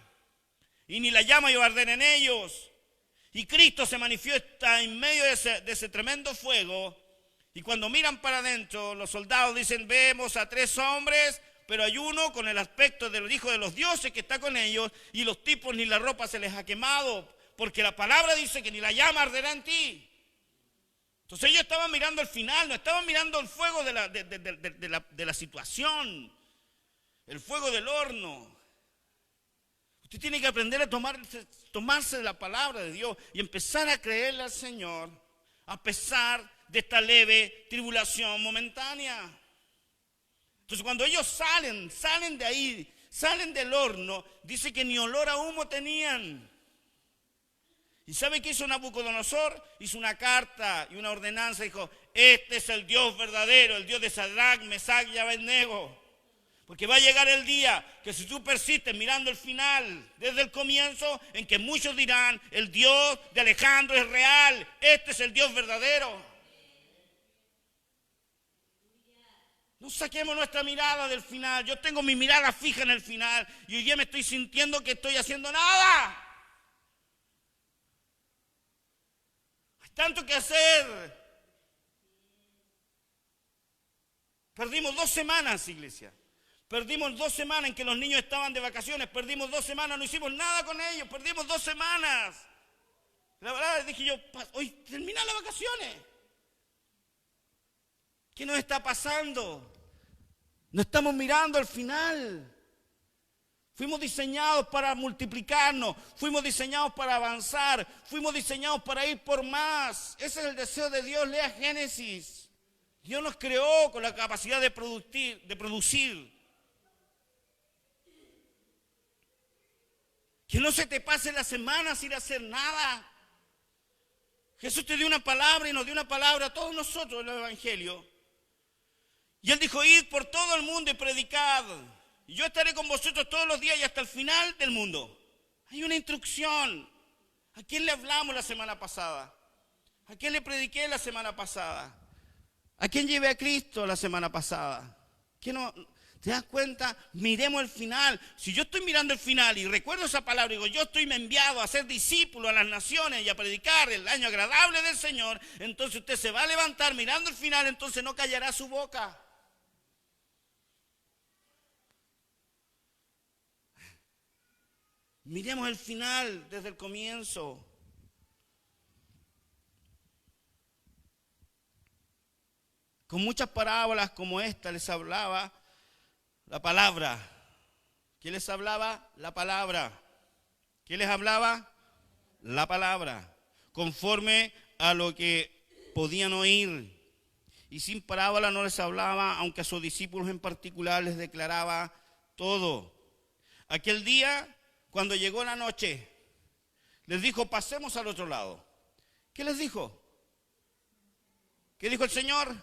S2: y ni la llama iba a arder en ellos. Y Cristo se manifiesta en medio de ese tremendo fuego, Y cuando miran para adentro, los soldados dicen, vemos a 3 hombres, pero hay uno con el aspecto del hijo de los dioses que está con ellos, y los tipos ni la ropa se les ha quemado, porque la palabra dice que ni la llama arderá en ti. Entonces ellos estaban mirando el final, no estaban mirando el fuego de la situación, el fuego del horno. Usted tiene que aprender a tomarse de la palabra de Dios y empezar a creerle al Señor a pesar de esta leve tribulación momentánea. Entonces cuando ellos salen de ahí, salen del horno, dice que ni olor a humo tenían. ¿Y sabe qué hizo Nabucodonosor? Hizo una carta y una ordenanza, dijo, este es el Dios verdadero, el Dios de Sadrach, Mesach y Abednego. Porque va a llegar el día que si tú persistes mirando el final, desde el comienzo, en que muchos dirán, el Dios de Alejandro es real, este es el Dios verdadero. No saquemos nuestra mirada del final. Yo tengo mi mirada fija en el final y hoy día me estoy sintiendo que estoy haciendo nada. Hay tanto que hacer. Perdimos 2 semanas, iglesia. Perdimos 2 semanas en que los niños estaban de vacaciones. Perdimos 2 semanas, no hicimos nada con ellos. Perdimos 2 semanas. La verdad, dije yo, hoy terminan las vacaciones. ¿Qué nos está pasando? No estamos mirando al final. Fuimos diseñados para multiplicarnos, fuimos diseñados para avanzar, fuimos diseñados para ir por más. Ese es el deseo de Dios. Lea Génesis. Dios nos creó con la capacidad de producir. Que no se te pase la semana sin hacer nada. Jesús te dio una palabra y nos dio una palabra a todos nosotros en el Evangelio. Y Él dijo, id por todo el mundo y predicad. Y yo estaré con vosotros todos los días y hasta el final del mundo. Hay una instrucción. ¿A quién le hablamos la semana pasada? ¿A quién le prediqué la semana pasada? ¿A quién llevé a Cristo la semana pasada? ¿Qué no? ¿Te das cuenta? Miremos el final. Si yo estoy mirando el final y recuerdo esa palabra y digo, yo estoy enviado a ser discípulo a las naciones y a predicar el año agradable del Señor, entonces usted se va a levantar mirando el final, entonces no callará su boca. Miremos el final desde el comienzo. Con muchas parábolas como esta les hablaba la palabra. ¿Qué les hablaba? La palabra. ¿Qué les hablaba? La palabra. Conforme a lo que podían oír. Y sin parábola no les hablaba, aunque a sus discípulos en particular les declaraba todo. Aquel día, cuando llegó la noche, les dijo, pasemos al otro lado. ¿Qué les dijo? ¿Qué dijo el Señor?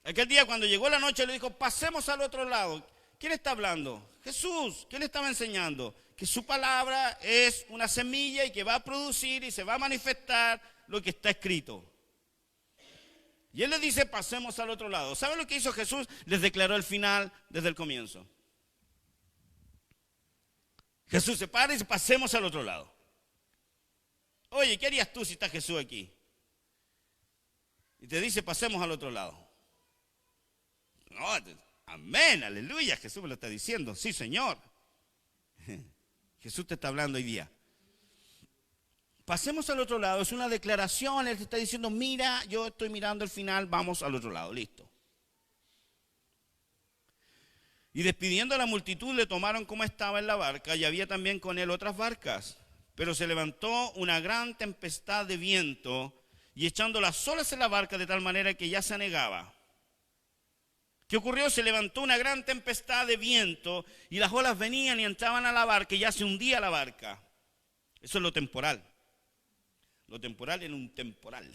S2: Aquel día cuando llegó la noche le dijo, pasemos al otro lado. ¿Quién está hablando? Jesús. ¿Qué le estaba enseñando? Que su palabra es una semilla y que va a producir y se va a manifestar lo que está escrito. Y Él les dice, pasemos al otro lado. ¿Saben lo que hizo Jesús? Les declaró el final desde el comienzo. Jesús se para y dice, pasemos al otro lado. Oye, ¿qué harías tú si está Jesús aquí? Y te dice, pasemos al otro lado. No, amén, aleluya, Jesús me lo está diciendo. Sí, Señor. Jesús te está hablando hoy día. Pasemos al otro lado, es una declaración. Él te está diciendo, mira, yo estoy mirando el final, vamos al otro lado, listo. Y despidiendo a la multitud, le tomaron como estaba en la barca, y había también con él otras barcas. Pero se levantó una gran tempestad de viento, y echando las olas en la barca de tal manera que ya se anegaba. ¿Qué ocurrió? Se levantó una gran tempestad de viento, y las olas venían y entraban a la barca, y ya se hundía la barca. Eso es lo temporal. Lo temporal en un temporal.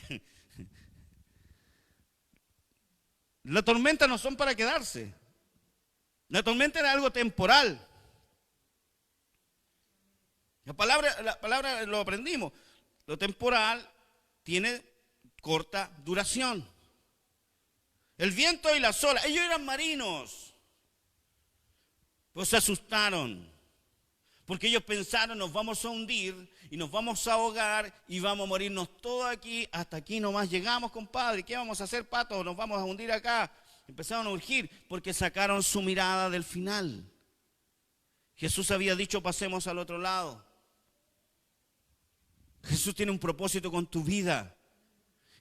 S2: Las tormentas no son para quedarse. La tormenta era algo temporal. La palabra lo aprendimos. Lo temporal tiene corta duración. El viento y las olas, ellos eran marinos, pues se asustaron. Porque ellos pensaron, nos vamos a hundir y nos vamos a ahogar y vamos a morirnos todos aquí. Hasta aquí nomás llegamos, compadre. ¿Qué vamos a hacer, pato? Nos vamos a hundir acá. Empezaron a urgir porque sacaron su mirada del final. Jesús había dicho, pasemos al otro lado. Jesús tiene un propósito con tu vida.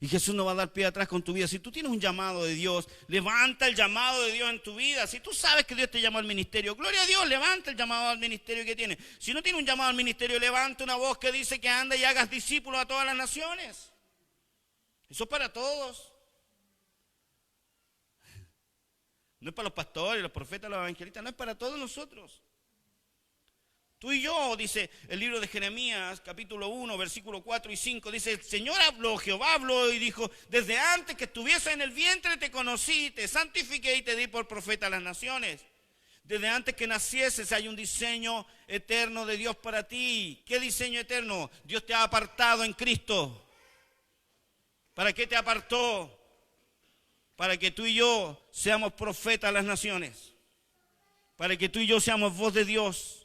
S2: Y Jesús no va a dar pie atrás con tu vida. Si tú tienes un llamado de Dios, levanta el llamado de Dios en tu vida. Si tú sabes que Dios te llamó al ministerio, gloria a Dios, levanta el llamado al ministerio que tienes. Si no tienes un llamado al ministerio, levanta una voz que dice que anda y hagas discípulos a todas las naciones. Eso es para todos. No es para los pastores, los profetas, los evangelistas, no es para todos nosotros. Tú y yo, dice el libro de Jeremías, capítulo 1, versículo 4 y 5, dice, el Señor habló, Jehová habló y dijo, desde antes que estuviese en el vientre te conocí, te santifiqué y te di por profeta a las naciones. Desde antes que nacieses hay un diseño eterno de Dios para ti. ¿Qué diseño eterno? Dios te ha apartado en Cristo. ¿Para qué te apartó? Para que tú y yo seamos profetas a las naciones. Para que tú y yo seamos voz de Dios.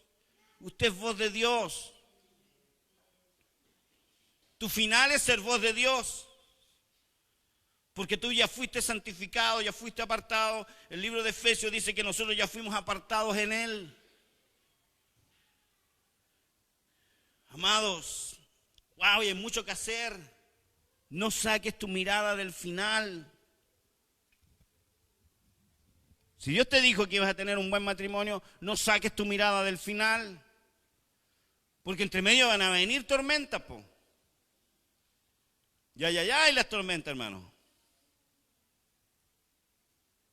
S2: Usted es voz de Dios. Tu final es ser voz de Dios. Porque tú ya fuiste santificado, ya fuiste apartado. El libro de Efesios dice que nosotros ya fuimos apartados en Él. Amados, wow, hay mucho que hacer. No saques tu mirada del final. Si Dios te dijo que ibas a tener un buen matrimonio, no saques tu mirada del final. Porque entre medio van a venir tormentas, po. Ya, y las tormentas, hermano.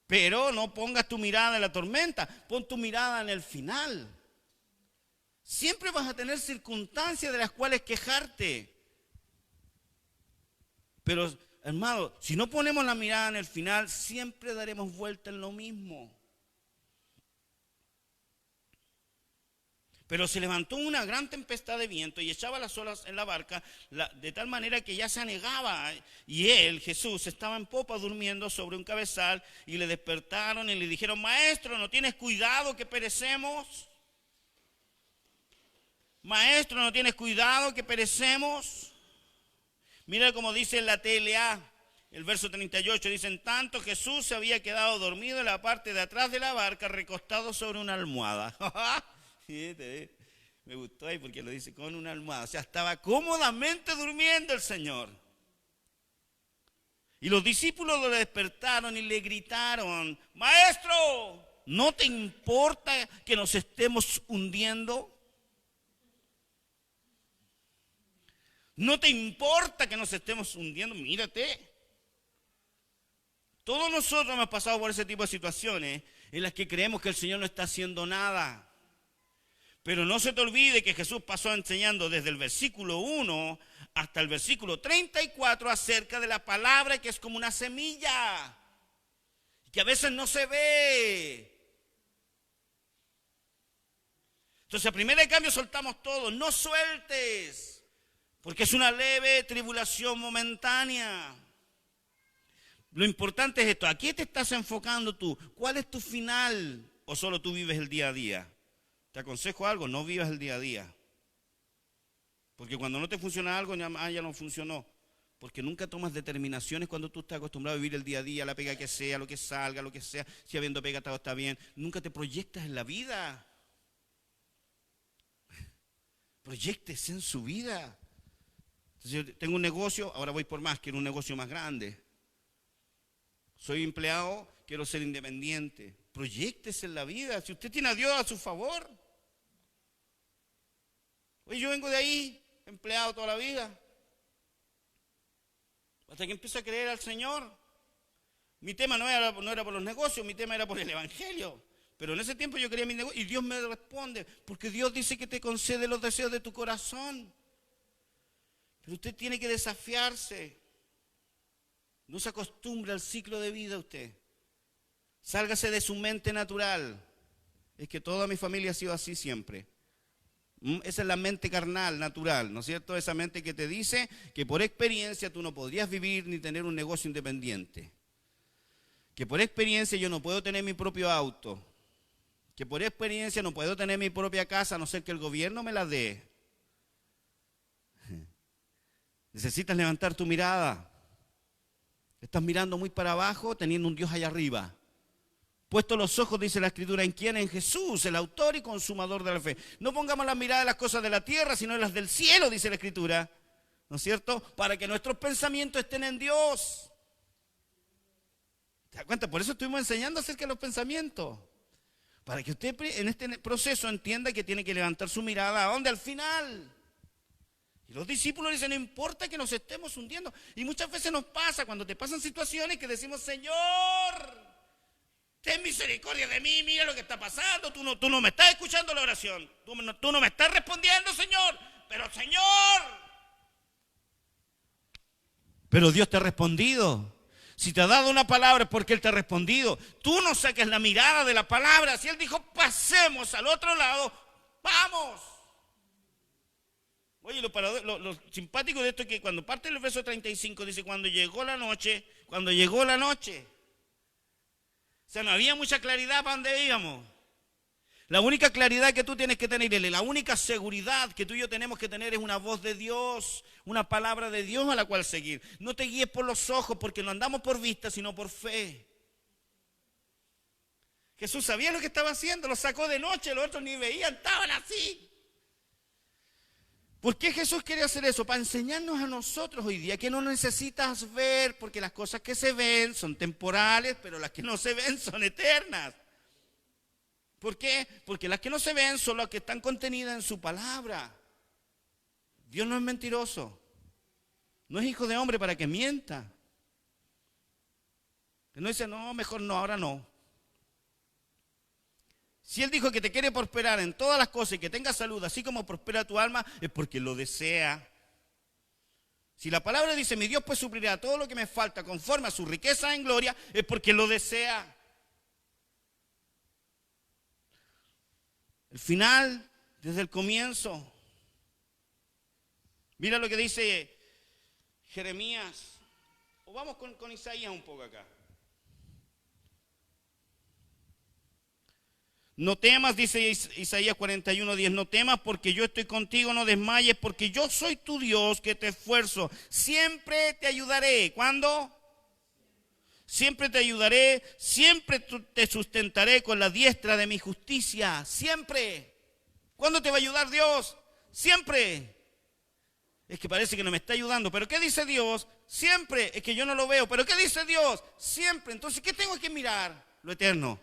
S2: Pero no pongas tu mirada en la tormenta, pon tu mirada en el final. Siempre vas a tener circunstancias de las cuales quejarte. Pero, hermano, si no ponemos la mirada en el final, siempre daremos vuelta en lo mismo. Pero se levantó una gran tempestad de viento y echaba las olas en la barca de tal manera que ya se anegaba. Y él, Jesús, estaba en popa durmiendo sobre un cabezal y le despertaron y le dijeron, maestro, ¿no tienes cuidado que perecemos? Maestro, ¿no tienes cuidado que perecemos? Mira cómo dice la TLA, el verso 38, dice, en tanto Jesús se había quedado dormido en la parte de atrás de la barca, recostado sobre una almohada. Me gustó ahí porque lo dice con una almohada. O sea, estaba cómodamente durmiendo el Señor. Y los discípulos lo despertaron y le gritaron, maestro, ¿no te importa que nos estemos hundiendo? ¿No te importa que nos estemos hundiendo? Mírate. Todos nosotros hemos pasado por ese tipo de situaciones en las que creemos que el Señor no está haciendo nada. Pero no se te olvide que Jesús pasó enseñando desde el versículo 1 hasta el versículo 34 acerca de la palabra que es como una semilla, que a veces no se ve. Entonces, a primer de cambio soltamos todo, no sueltes, porque es una leve tribulación momentánea. Lo importante es esto, ¿a qué te estás enfocando tú? ¿Cuál es tu final? ¿O solo tú vives el día a día? Te aconsejo algo, no vivas el día a día. Porque cuando no te funciona algo, ya no funcionó. Porque nunca tomas determinaciones cuando tú estás acostumbrado a vivir el día a día, la pega que sea, lo que salga, lo que sea. Si habiendo pega todo está bien. Nunca te proyectas en la vida. Proyéctese en su vida. Entonces, yo tengo un negocio, ahora voy por más, quiero un negocio más grande. Soy empleado, quiero ser independiente. Proyéctese en la vida. Si usted tiene a Dios a su favor. Oye, yo vengo de ahí, empleado toda la vida. Hasta que empiezo a creer al Señor. Mi tema no era por los negocios, mi tema era por el Evangelio. Pero en ese tiempo yo quería mi negocio y Dios me responde. Porque Dios dice que te concede los deseos de tu corazón. Pero usted tiene que desafiarse. No se acostumbre al ciclo de vida usted. Sálgase de su mente natural. Es que toda mi familia ha sido así siempre. Esa es la mente carnal, natural, ¿no es cierto? Esa mente que te dice que por experiencia tú no podrías vivir ni tener un negocio independiente. Que por experiencia yo no puedo tener mi propio auto. que por experiencia no puedo tener mi propia casa a no ser que el gobierno me la dé. Necesitas levantar tu mirada. Estás mirando muy para abajo teniendo un Dios allá arriba. Puesto los ojos, dice la Escritura, ¿en quién? En Jesús, el autor y consumador de la fe. No pongamos la mirada en las cosas de la tierra, sino en las del cielo, dice la Escritura. ¿No es cierto? Para que nuestros pensamientos estén en Dios. ¿Te das cuenta? Por eso estuvimos enseñando acerca de los pensamientos. Para que usted en este proceso entienda que tiene que levantar su mirada. ¿A dónde? Al final. Y los discípulos dicen, no importa que nos estemos hundiendo. Y muchas veces nos pasa, cuando te pasan situaciones que decimos, Señor, ten misericordia de mí, mira lo que está pasando. Tú no me estás escuchando la oración. Tú no me estás respondiendo, Señor. Pero Señor. Pero Dios te ha respondido. Si te ha dado una palabra es porque Él te ha respondido. Tú no saques la mirada de la palabra. Si Él dijo, pasemos al otro lado, vamos. Oye, lo simpático de esto es que cuando parte el verso 35 dice, cuando llegó la noche. O sea, no había mucha claridad para dónde íbamos. La única claridad que tú tienes que tener, la única seguridad que tú y yo tenemos que tener es una voz de Dios, una palabra de Dios a la cual seguir. No te guíes por los ojos porque no andamos por vista, sino por fe. Jesús sabía lo que estaba haciendo, lo sacó de noche, los otros ni veían, estaban así. ¿Por qué Jesús quiere hacer eso? Para enseñarnos a nosotros hoy día que no necesitas ver, porque las cosas que se ven son temporales, pero las que no se ven son eternas. ¿Por qué? Porque las que no se ven son las que están contenidas en su palabra. Dios no es mentiroso. No es hijo de hombre para que mienta. Él no dice, no, mejor no, ahora no. Si Él dijo que te quiere prosperar en todas las cosas y que tengas salud, así como prospera tu alma, es porque lo desea. Si la palabra dice, mi Dios pues suplirá todo lo que me falta conforme a su riqueza en gloria, es porque lo desea. El final, desde el comienzo. Mira lo que dice Jeremías. O vamos con Isaías un poco acá. No temas, dice Isaías 41:10, no temas porque yo estoy contigo, no desmayes porque yo soy tu Dios que te esfuerzo. Siempre te ayudaré. ¿Cuándo? Siempre te ayudaré, siempre te sustentaré con la diestra de mi justicia. Siempre. ¿Cuándo te va a ayudar Dios? Siempre. Es que parece que no me está ayudando. ¿Pero qué dice Dios? Siempre. Es que yo no lo veo. ¿Pero qué dice Dios? Siempre. Entonces, ¿qué tengo que mirar? Lo eterno.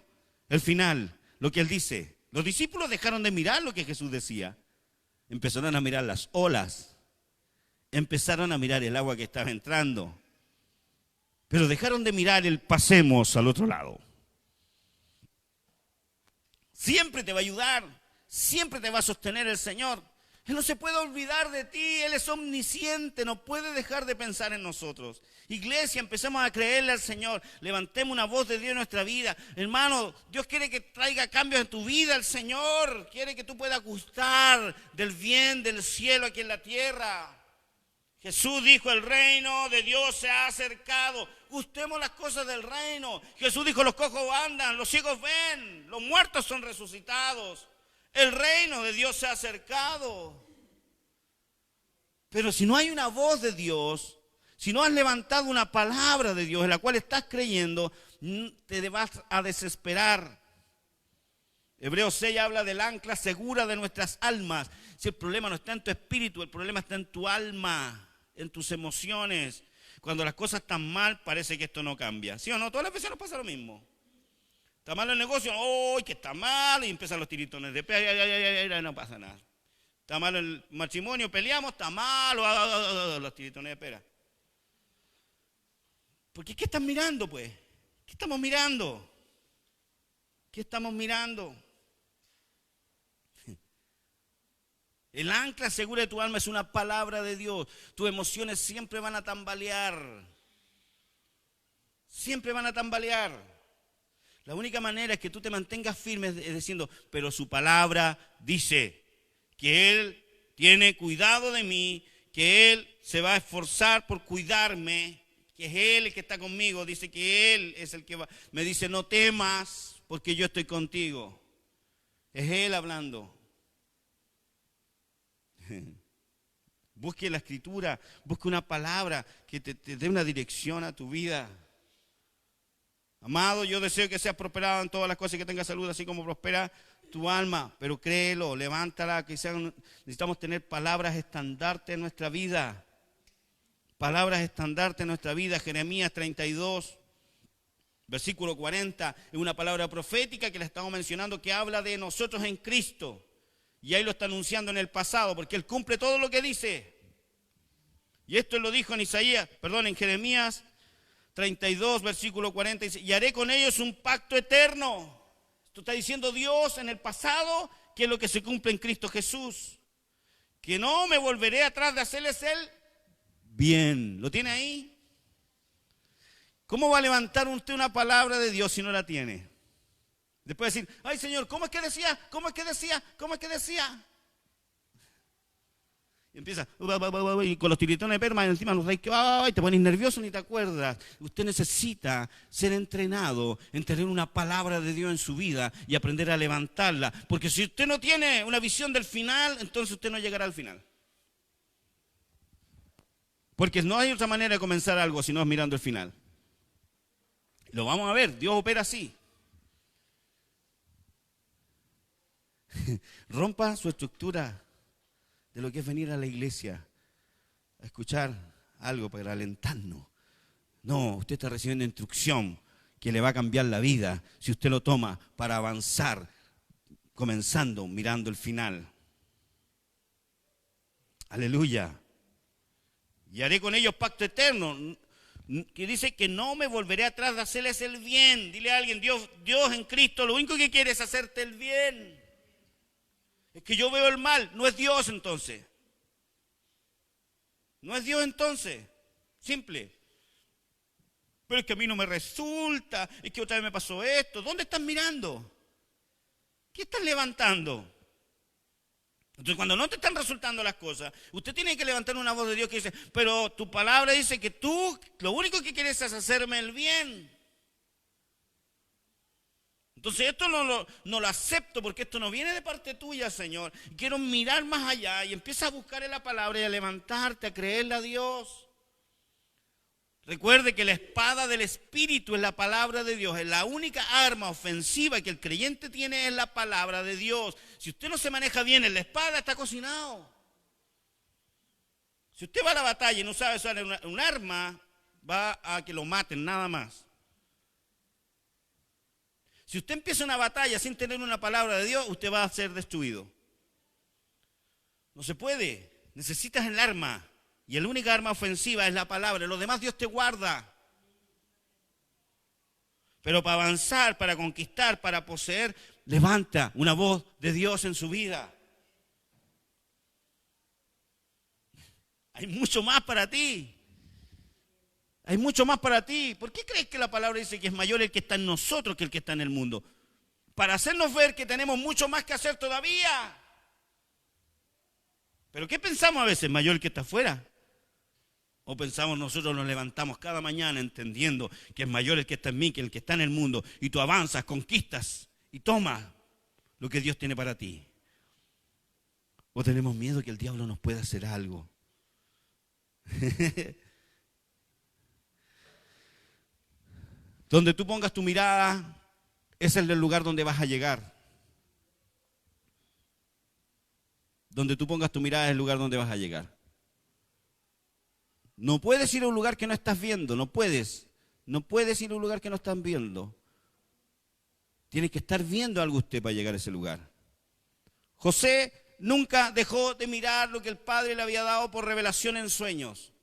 S2: El final. Lo que Él dice. Los discípulos dejaron de mirar lo que Jesús decía. Empezaron a mirar las olas. Empezaron a mirar el agua que estaba entrando. Pero dejaron de mirar el pasemos al otro lado. Siempre te va a ayudar, siempre te va a sostener el Señor. Él no se puede olvidar de ti, Él es omnisciente, no puede dejar de pensar en nosotros. Iglesia, empecemos a creerle al Señor, levantemos una voz de Dios en nuestra vida. Hermano, Dios quiere que traiga cambios en tu vida, el Señor quiere que tú puedas gustar del bien del cielo aquí en la tierra. Jesús dijo, el reino de Dios se ha acercado. Gustemos las cosas del reino. Jesús dijo, los cojos andan, los ciegos ven, los muertos son resucitados. El reino de Dios se ha acercado. Pero si no hay una voz de Dios, si no has levantado una palabra de Dios en la cual estás creyendo, te vas a desesperar. Hebreos 6 habla del ancla segura de nuestras almas. Si el problema no está en tu espíritu, el problema está en tu alma, en tus emociones. Cuando las cosas están mal, parece que esto no cambia. ¿Sí o no? Todas las veces nos pasa lo mismo. Está mal el negocio, ¡oh, que está mal! Y empiezan los tiritones de pera, no pasa nada. Está mal el matrimonio, peleamos, está mal, los tiritones de pera. Porque ¿qué estás mirando, pues? ¿Qué estamos mirando? ¿Qué estamos mirando? El ancla segura de tu alma es una palabra de Dios. Tus emociones siempre van a tambalear. Siempre van a tambalear. La única manera es que tú te mantengas firme es diciendo, pero su palabra dice que Él tiene cuidado de mí, que Él se va a esforzar por cuidarme, que es Él el que está conmigo. Dice que Él es el que va. Me dice, no temas porque yo estoy contigo. Es Él hablando. Busque la Escritura, busque una palabra que te dé una dirección a tu vida. Amado, yo deseo que seas prosperado en todas las cosas y que tengas salud, así como prospera tu alma. Pero créelo, levántala, necesitamos tener palabras estandarte en nuestra vida. Palabras estandarte en nuestra vida. Jeremías 32, versículo 40, es una palabra profética que le estamos mencionando, que habla de nosotros en Cristo. Y ahí lo está anunciando en el pasado, porque Él cumple todo lo que dice. Y esto lo dijo en Jeremías 32, versículo 40, dice, y haré con ellos un pacto eterno. Esto está diciendo Dios en el pasado, que es lo que se cumple en Cristo Jesús. Que no me volveré atrás de hacerles el bien. ¿Lo tiene ahí? ¿Cómo va a levantar usted una palabra de Dios si no la tiene? Después decir, ay Señor, ¿cómo es que decía? ¿Cómo es que decía? ¿Cómo es que decía? Y empieza, y con los tiritones de perma encima los reyes, y te pones nervioso ni te acuerdas. Usted necesita ser entrenado en tener una palabra de Dios en su vida y aprender a levantarla. Porque si usted no tiene una visión del final, entonces usted no llegará al final. Porque no hay otra manera de comenzar algo si no es mirando el final. Lo vamos a ver, Dios opera así. Rompa su estructura de lo que es venir a la iglesia a escuchar algo para alentarnos. No, usted está recibiendo instrucción que le va a cambiar la vida si usted lo toma para avanzar, comenzando mirando el final. Aleluya. Y haré con ellos pacto eterno, que dice que no me volveré atrás de hacerles el bien. Dile a alguien, Dios en Cristo lo único que quiere es hacerte el bien. Es que yo veo el mal, no es Dios entonces. No es Dios entonces, simple. Pero es que a mí no me resulta, es que otra vez me pasó esto. ¿Dónde estás mirando? ¿Qué estás levantando? Entonces cuando no te están resultando las cosas, usted tiene que levantar una voz de Dios que dice, pero tu palabra dice que tú lo único que quieres es hacerme el bien. Entonces esto no lo acepto porque esto no viene de parte tuya, Señor. Quiero mirar más allá y empieza a buscar en la palabra y a levantarte, a creerle a Dios. Recuerde que la espada del Espíritu es la palabra de Dios. Es la única arma ofensiva que el creyente tiene, es la palabra de Dios. Si usted no se maneja bien en la espada, está cocinado. Si usted va a la batalla y no sabe usar un arma, va a que lo maten nada más. Si usted empieza una batalla sin tener una palabra de Dios, usted va a ser destruido. No se puede. Necesitas el arma. Y el única arma ofensiva es la palabra. Los demás Dios te guarda. Pero para avanzar, para conquistar, para poseer, levanta una voz de Dios en su vida. Hay mucho más para ti. Hay mucho más para ti. ¿Por qué crees que la palabra dice que es mayor el que está en nosotros que el que está en el mundo? Para hacernos ver que tenemos mucho más que hacer todavía. ¿Pero qué pensamos a veces? ¿Mayor el que está afuera? ¿O pensamos nosotros nos levantamos cada mañana entendiendo que es mayor el que está en mí que el que está en el mundo? Y tú avanzas, conquistas y tomas lo que Dios tiene para ti. ¿O tenemos miedo que el diablo nos pueda hacer algo? Donde tú pongas tu mirada es el lugar donde vas a llegar. Donde tú pongas tu mirada es el lugar donde vas a llegar. No puedes ir a un lugar que no estás viendo, no puedes. No puedes ir a un lugar que no estás viendo. Tienes que estar viendo algo usted para llegar a ese lugar. José nunca dejó de mirar lo que el Padre le había dado por revelación en sueños.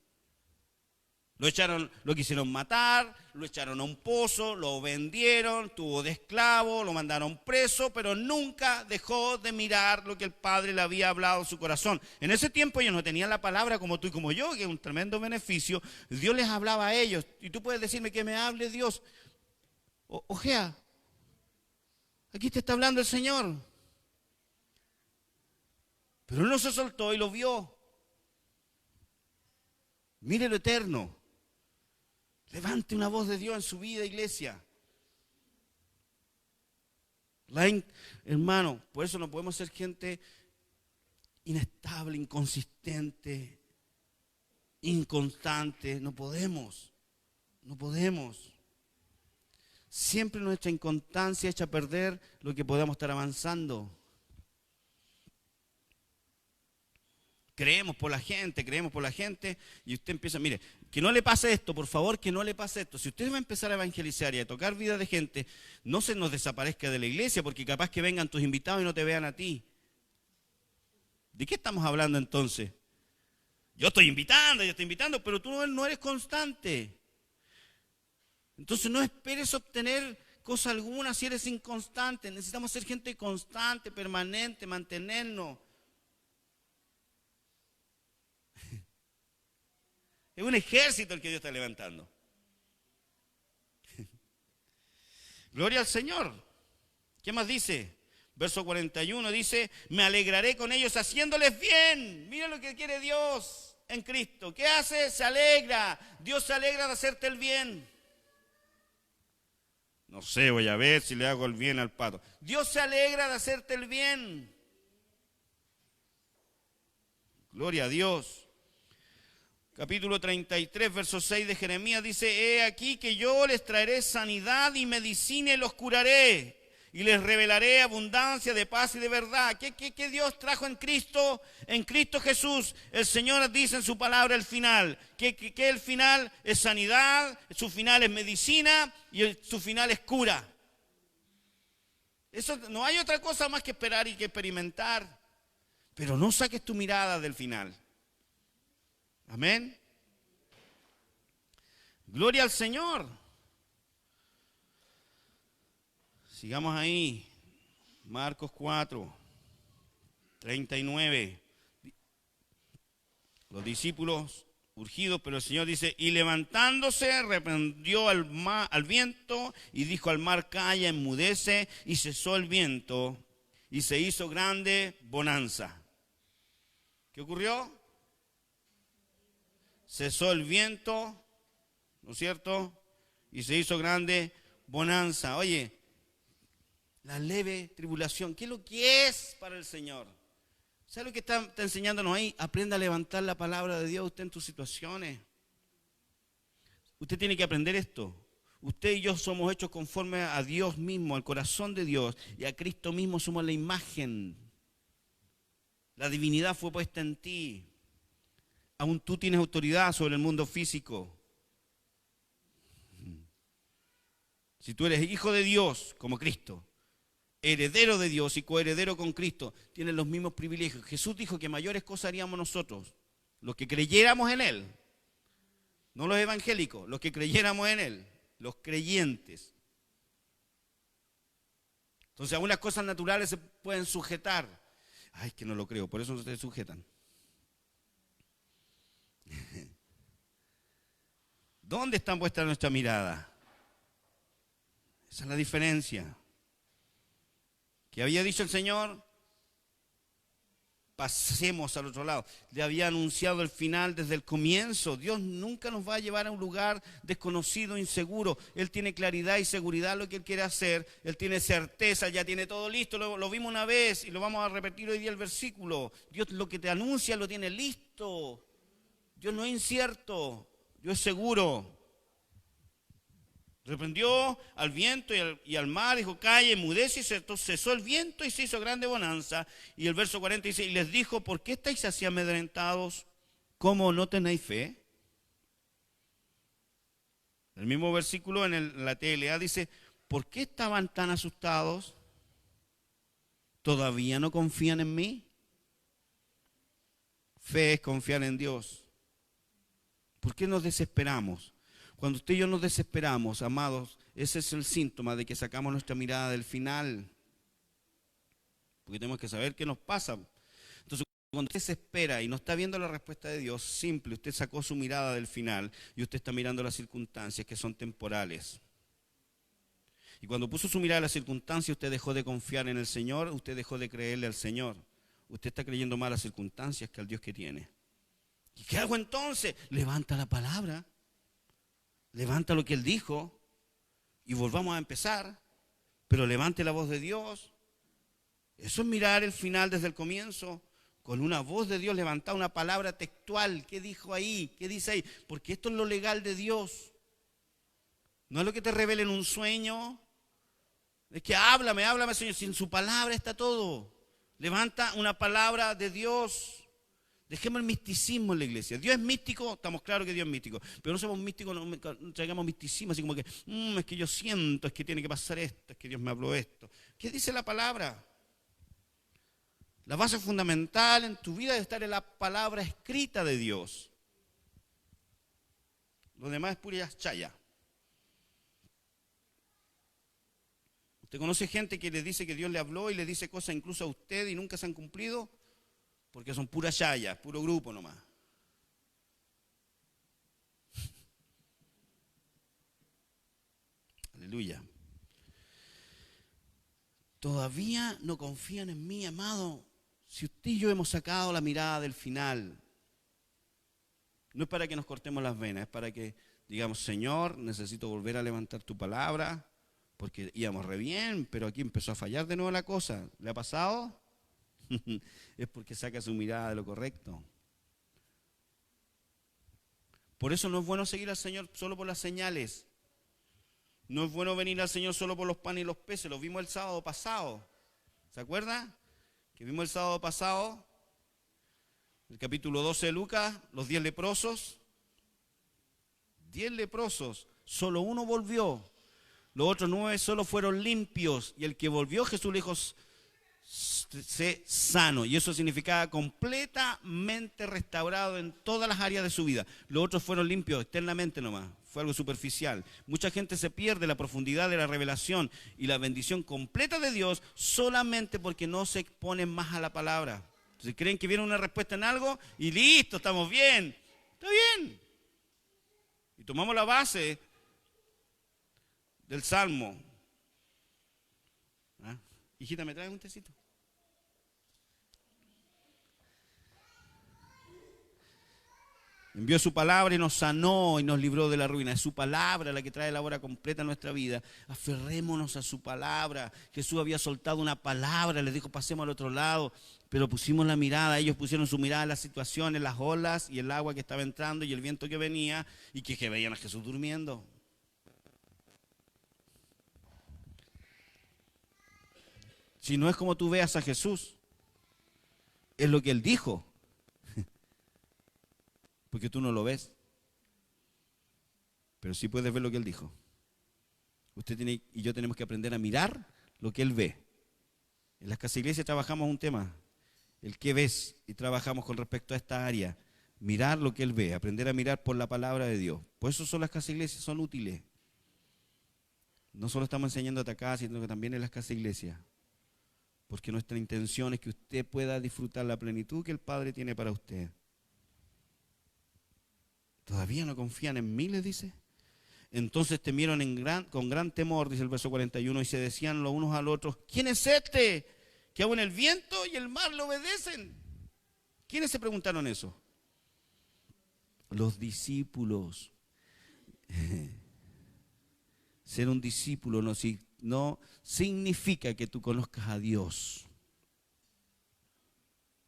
S2: Lo quisieron matar, lo echaron a un pozo, lo vendieron, tuvo de esclavo, lo mandaron preso, pero nunca dejó de mirar lo que el Padre le había hablado en su corazón. En ese tiempo ellos no tenían la palabra como tú y como yo, que es un tremendo beneficio. Dios les hablaba a ellos. Y tú puedes decirme que me hable Dios. Ojea, aquí te está hablando el Señor. Pero él no se soltó y lo vio. Mire lo eterno. Levante una voz de Dios en su vida, iglesia. Hermano, por eso no podemos ser gente inestable, inconsistente, inconstante. No podemos. Siempre nuestra inconstancia echa a perder lo que podamos estar avanzando. Creemos por la gente y usted empieza, mire, que no le pase esto, por favor, que no le pase esto. Si usted va a empezar a evangelizar y a tocar vida de gente, no se nos desaparezca de la iglesia, porque capaz que vengan tus invitados y no te vean a ti. ¿De qué estamos hablando entonces? Yo estoy invitando, pero tú no eres constante. Entonces no esperes obtener cosa alguna si eres inconstante. Necesitamos ser gente constante, permanente, mantenernos. Es un ejército el que Dios está levantando. Gloria al Señor. ¿Qué más dice? Verso 41 dice, me alegraré con ellos haciéndoles bien. Mira lo que quiere Dios en Cristo. ¿Qué hace? Se alegra. Dios se alegra de hacerte el bien. No sé, voy a ver si le hago el bien al pato. Dios se alegra de hacerte el bien. Gloria a Dios. Capítulo 33, verso 6 de Jeremías dice, he aquí que yo les traeré sanidad y medicina y los curaré. Y les revelaré abundancia de paz y de verdad. ¿Qué Dios trajo en Cristo? En Cristo Jesús. El Señor dice en su palabra el final. Que el final es sanidad, su final es medicina y su final es cura. Eso, no hay otra cosa más que esperar y que experimentar. Pero no saques tu mirada del final. Amén. Gloria al Señor. Sigamos ahí. Marcos 4, 39. Los discípulos urgidos, pero el Señor dice, y levantándose reprendió al viento y dijo al mar, calla, enmudece, y cesó el viento y se hizo grande bonanza. ¿Qué ocurrió? Cesó el viento, ¿no es cierto? Y se hizo grande bonanza. Oye, la leve tribulación, ¿qué es lo que es para el Señor? ¿Sabe lo que está enseñándonos ahí? Aprenda a levantar la palabra de Dios usted en tus situaciones. Usted tiene que aprender esto. Usted y yo somos hechos conforme a Dios mismo, al corazón de Dios, y a Cristo mismo somos la imagen. La divinidad fue puesta en ti. Aún tú tienes autoridad sobre el mundo físico. Si tú eres hijo de Dios, como Cristo, heredero de Dios y coheredero con Cristo, tienes los mismos privilegios. Jesús dijo que mayores cosas haríamos nosotros, los que creyéramos en Él. No los evangélicos, los que creyéramos en Él, los creyentes. Entonces, algunas cosas naturales se pueden sujetar. Ay, que no lo creo, por eso no se sujetan. ¿Dónde está puesta nuestra mirada? Esa es la diferencia. ¿Qué había dicho el Señor? Pasemos al otro lado. Le había anunciado el final desde el comienzo. Dios nunca nos va a llevar a un lugar desconocido, inseguro. Él tiene claridad y seguridad en lo que Él quiere hacer. Él tiene certeza, ya tiene todo listo. Lo vimos una vez y lo vamos a repetir hoy día el versículo. Dios lo que te anuncia lo tiene listo. Dios no es incierto, Dios es seguro. Reprendió al viento y al mar, dijo, calla, enmudece, y cesó el viento y se hizo grande bonanza. Y el verso 40 dice, y les dijo, ¿por qué estáis así amedrentados? ¿Cómo no tenéis fe? El mismo versículo en la TLA dice, ¿por qué estaban tan asustados? ¿Todavía no confían en mí? Fe es confiar en Dios. ¿Por qué nos desesperamos? Cuando usted y yo nos desesperamos, amados, ese es el síntoma de que sacamos nuestra mirada del final. Porque tenemos que saber qué nos pasa. Entonces, cuando usted se espera y no está viendo la respuesta de Dios, simple, usted sacó su mirada del final y usted está mirando las circunstancias que son temporales. Y cuando puso su mirada en las circunstancias, usted dejó de confiar en el Señor, usted dejó de creerle al Señor. Usted está creyendo más las circunstancias que al Dios que tiene. ¿Y qué hago entonces? Levanta la palabra. Levanta lo que Él dijo y volvamos a empezar. pero levante la voz de Dios. Eso es mirar el final desde el comienzo, con una voz de Dios levantada, una palabra textual. ¿Qué dijo ahí? ¿Qué dice ahí? Porque esto es lo legal de Dios. No es lo que te revela en un sueño. Es que háblame, Señor. Si en su palabra está todo. Levanta una palabra de Dios. Dejemos el misticismo en la iglesia. Dios es místico, estamos claros que Dios es místico. Pero no somos místicos, no traigamos misticismo, así como que, es que yo siento, es que tiene que pasar esto, es que Dios me habló esto. ¿Qué dice la palabra? La base fundamental en tu vida debe estar en la palabra escrita de Dios. Lo demás es pura chaya. ¿Usted conoce gente que le dice que Dios le habló y le dice cosas incluso a usted y nunca se han cumplido? Porque son pura chaya, puro grupo nomás. Aleluya. Todavía no confían en mí, amado. Si usted y yo hemos sacado la mirada del final, no es para que nos cortemos las venas, es para que digamos, Señor, necesito volver a levantar tu palabra, porque íbamos re bien, pero aquí empezó a fallar de nuevo la cosa. ¿Le ha pasado? Es porque saca su mirada de lo correcto. Por eso no es bueno seguir al Señor solo por las señales. No es bueno venir al Señor solo por los panes y los peces. Lo vimos el sábado pasado. ¿Se acuerda? Que vimos el sábado pasado, el capítulo 12 de Lucas, los 10 leprosos. 10 leprosos, solo uno volvió. Los otros 9 solo fueron limpios. Y el que volvió, Jesús le dijo, sé sano. Y eso significaba completamente restaurado en todas las áreas de su vida. Los otros fueron limpios externamente nomás. Fue algo superficial. Mucha gente se pierde la profundidad de la revelación y la bendición completa de Dios solamente porque no se exponen más a la palabra. Entonces creen que viene una respuesta en algo y listo, estamos bien. Está bien. Y tomamos la base del Salmo. ¿Ah? Hijita, ¿me traes un tecito? Envió su palabra y nos sanó y nos libró de la ruina. Es su palabra la que trae la obra completa a nuestra vida. Aferrémonos a su palabra. Jesús había soltado una palabra, les dijo pasemos al otro lado, pero pusimos la mirada, ellos pusieron su mirada en las situaciones, las olas y el agua que estaba entrando y el viento que venía y que veían a Jesús durmiendo. Si no es como tú veas a Jesús, es lo que Él dijo. Porque tú no lo ves. Pero sí puedes ver lo que Él dijo. Usted tiene y yo tenemos que aprender a mirar lo que Él ve. En las casas iglesias trabajamos un tema, el qué ves, y trabajamos con respecto a esta área. Mirar lo que Él ve, aprender a mirar por la palabra de Dios. Por eso son las casas iglesias, son útiles. No solo estamos enseñándote acá, sino que también en las casas iglesias. Porque nuestra intención es que usted pueda disfrutar la plenitud que el Padre tiene para usted. ¿Todavía no confían en mí?, les dice. Entonces temieron con gran temor, dice el verso 41, y se decían los unos al otro, ¿quién es este que aún el viento y el mar le obedecen? ¿Quiénes se preguntaron eso? Los discípulos. Ser un discípulo no significa que tú conozcas a Dios.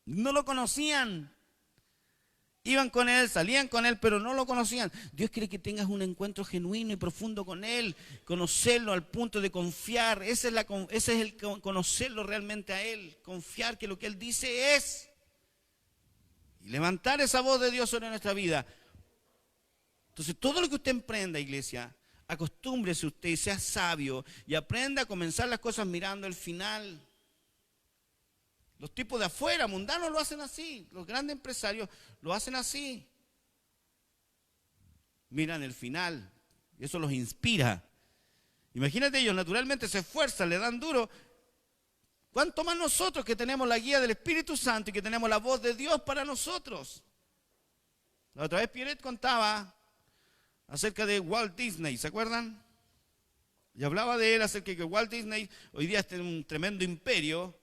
S2: No lo conocían. Iban con Él, salían con Él, pero no lo conocían. Dios quiere que tengas un encuentro genuino y profundo con Él, conocerlo al punto de confiar. Ese es el conocerlo realmente a Él, confiar que lo que Él dice es. Y levantar esa voz de Dios sobre nuestra vida. Entonces, todo lo que usted emprenda, iglesia, acostúmbrese usted y sea sabio y aprenda a comenzar las cosas mirando el final. Los tipos de afuera, mundanos, lo hacen así. Los grandes empresarios lo hacen así. Miran el final. Y eso los inspira. Imagínate, ellos naturalmente se esfuerzan, le dan duro. ¿Cuánto más nosotros que tenemos la guía del Espíritu Santo y que tenemos la voz de Dios para nosotros? La otra vez Pierrette contaba acerca de Walt Disney, ¿se acuerdan? Y hablaba de él acerca de que Walt Disney hoy día está en un tremendo imperio.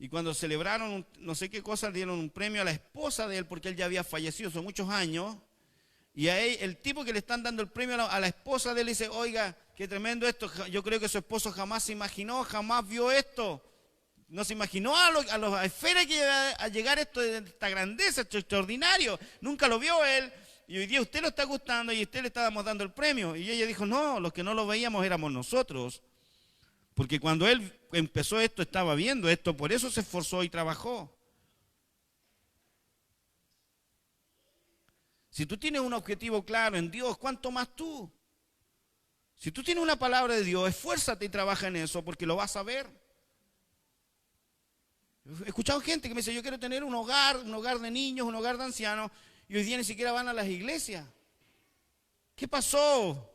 S2: Y cuando celebraron no sé qué cosa, dieron un premio a la esposa de él porque él ya había fallecido hace muchos años. Y a él, el tipo que le están dando el premio a la esposa de él dice, oiga, qué tremendo esto, yo creo que su esposo jamás se imaginó, jamás vio esto. No se imaginó a la esfera que iba a llegar esto de esta grandeza, esto extraordinario. Nunca lo vio él. Y hoy día usted lo está gustando y usted le estábamos dando el premio. Y ella dijo, no, los que no lo veíamos éramos nosotros. Porque cuando él empezó esto, estaba viendo esto, por eso se esforzó y trabajó. Si tú tienes un objetivo claro en Dios, ¿cuánto más tú? Si tú tienes una palabra de Dios, esfuérzate y trabaja en eso porque lo vas a ver. He escuchado gente que me dice, yo quiero tener un hogar de niños, un hogar de ancianos, y hoy día ni siquiera van a las iglesias. ¿Qué pasó?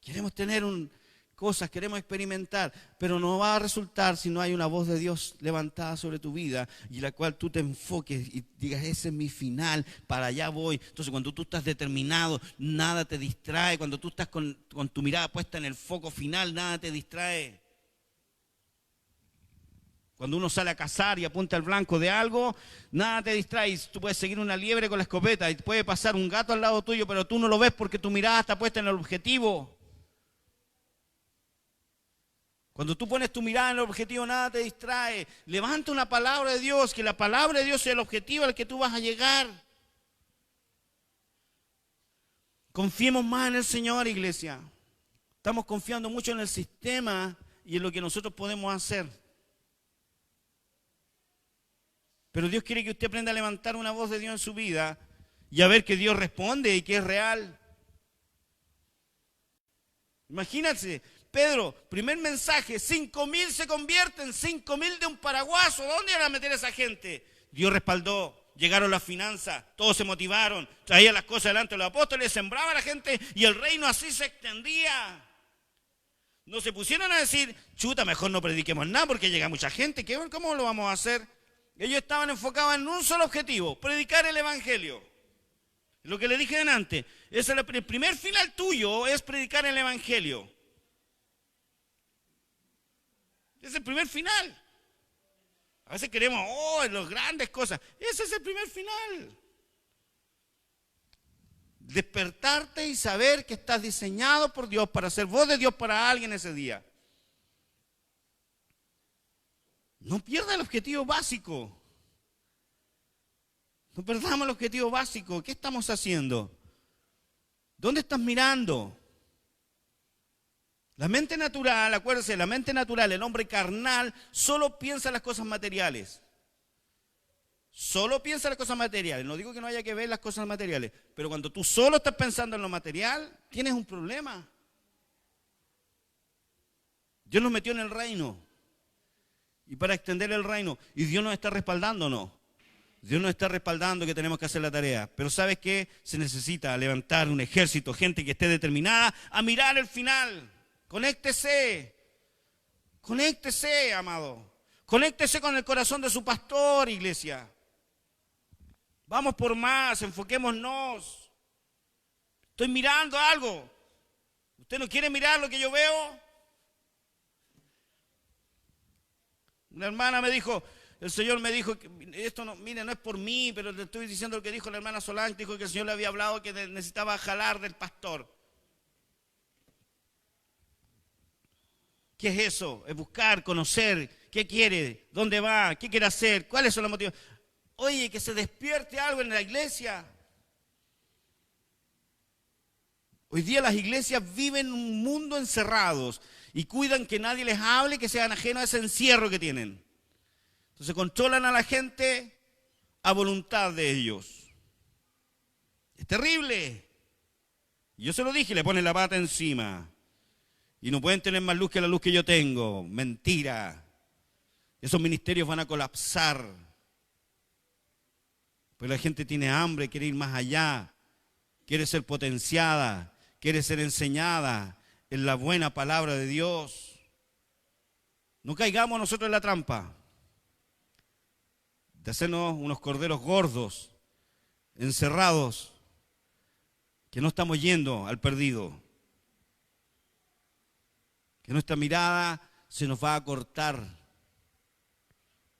S2: Queremos tener cosas, queremos experimentar, pero no va a resultar si no hay una voz de Dios levantada sobre tu vida y la cual tú te enfoques y digas, ese es mi final, para allá voy. Entonces cuando tú estás determinado, nada te distrae. Cuando tú estás con tu mirada puesta en el foco final, nada te distrae. Cuando uno sale a cazar y apunta al blanco de algo, nada te distrae. Tú puedes seguir una liebre con la escopeta y puede pasar un gato al lado tuyo, pero tú no lo ves porque tu mirada está puesta en el objetivo. Cuando tú pones tu mirada en el objetivo, nada te distrae. Levanta una palabra de Dios, que la palabra de Dios sea el objetivo al que tú vas a llegar. Confiemos más en el Señor, iglesia. Estamos confiando mucho en el sistema y en lo que nosotros podemos hacer. Pero Dios quiere que usted aprenda a levantar una voz de Dios en su vida y a ver que Dios responde y que es real. Imagínate, Pedro, primer mensaje, 5.000 se convierten, 5.000 de un paraguaso. ¿Dónde iban a meter a esa gente? Dios respaldó, llegaron las finanzas, todos se motivaron, traían las cosas delante de los apóstoles, sembraba a la gente y el reino así se extendía. No se pusieron a decir, chuta, mejor no prediquemos nada porque llega mucha gente, ¿cómo lo vamos a hacer? Ellos estaban enfocados en un solo objetivo, predicar el evangelio. Lo que le dije antes, el primer final tuyo es predicar el evangelio. Es el primer final. A veces queremos, las grandes cosas. Ese es el primer final. Despertarte y saber que estás diseñado por Dios para ser voz de Dios para alguien ese día. No pierdas el objetivo básico. No perdamos el objetivo básico. ¿Qué estamos haciendo? ¿Dónde estás mirando? La mente natural, acuérdense, la mente natural, el hombre carnal, solo piensa en las cosas materiales. Solo piensa en las cosas materiales. No digo que no haya que ver las cosas materiales, pero cuando tú solo estás pensando en lo material, tienes un problema. Dios nos metió en el reino. Y para extender el reino, y Dios nos está respaldando, ¿no? Dios nos está respaldando que tenemos que hacer la tarea. Pero ¿sabes qué? Se necesita levantar un ejército, gente que esté determinada a mirar el final. Conéctese, amado. Conéctese con el corazón de su pastor, iglesia. Vamos por más, enfoquémonos. Estoy mirando algo. ¿Usted no quiere mirar lo que yo veo? Una hermana me dijo, el Señor me dijo, que esto no, mire, no es por mí, pero le estoy diciendo lo que dijo la hermana Solange, dijo que el Señor le había hablado que necesitaba jalar del pastor. ¿Qué es eso? Es buscar, conocer, qué quiere, dónde va, qué quiere hacer, cuáles son los motivos. Oye, que se despierte algo en la iglesia. Hoy día las iglesias viven en un mundo encerrados y cuidan que nadie les hable, que sean ajenos a ese encierro que tienen. Entonces controlan a la gente a voluntad de ellos. Es terrible. Yo se lo dije, le ponen la pata encima. Y no pueden tener más luz que la luz que yo tengo. Mentira. Esos ministerios van a colapsar. Pero la gente tiene hambre, quiere ir más allá. Quiere ser potenciada. Quiere ser enseñada en la buena palabra de Dios. No caigamos nosotros en la trampa de hacernos unos corderos gordos, encerrados, que no estamos yendo al perdido. Que nuestra mirada se nos va a cortar.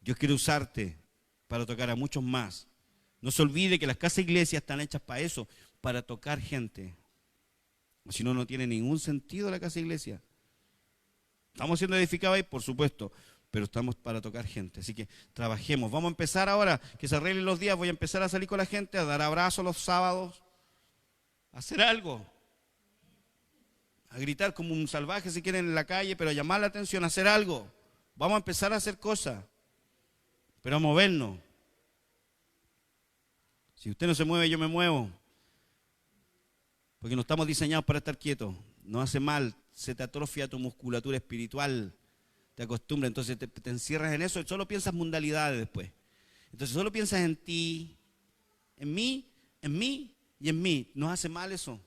S2: Dios quiere usarte para tocar a muchos más. No se olvide que las casas iglesias están hechas para eso, para tocar gente. Si no, no tiene ningún sentido la casa iglesia. ¿Estamos siendo edificados ahí? Por supuesto, pero estamos para tocar gente. Así que trabajemos. Vamos a empezar ahora, que se arreglen los días. Voy a empezar a salir con la gente, a dar abrazos los sábados, a hacer algo. A gritar como un salvaje si quieren en la calle, pero a llamar la atención, a hacer algo. Vamos a empezar a hacer cosas, pero a movernos. Si usted no se mueve, yo me muevo. Porque no estamos diseñados para estar quietos. No hace mal, se te atrofia tu musculatura espiritual. Te acostumbras, entonces te encierras en eso y solo piensas mundalidades después. Entonces solo piensas en ti, en mí y en mí. Nos hace mal eso.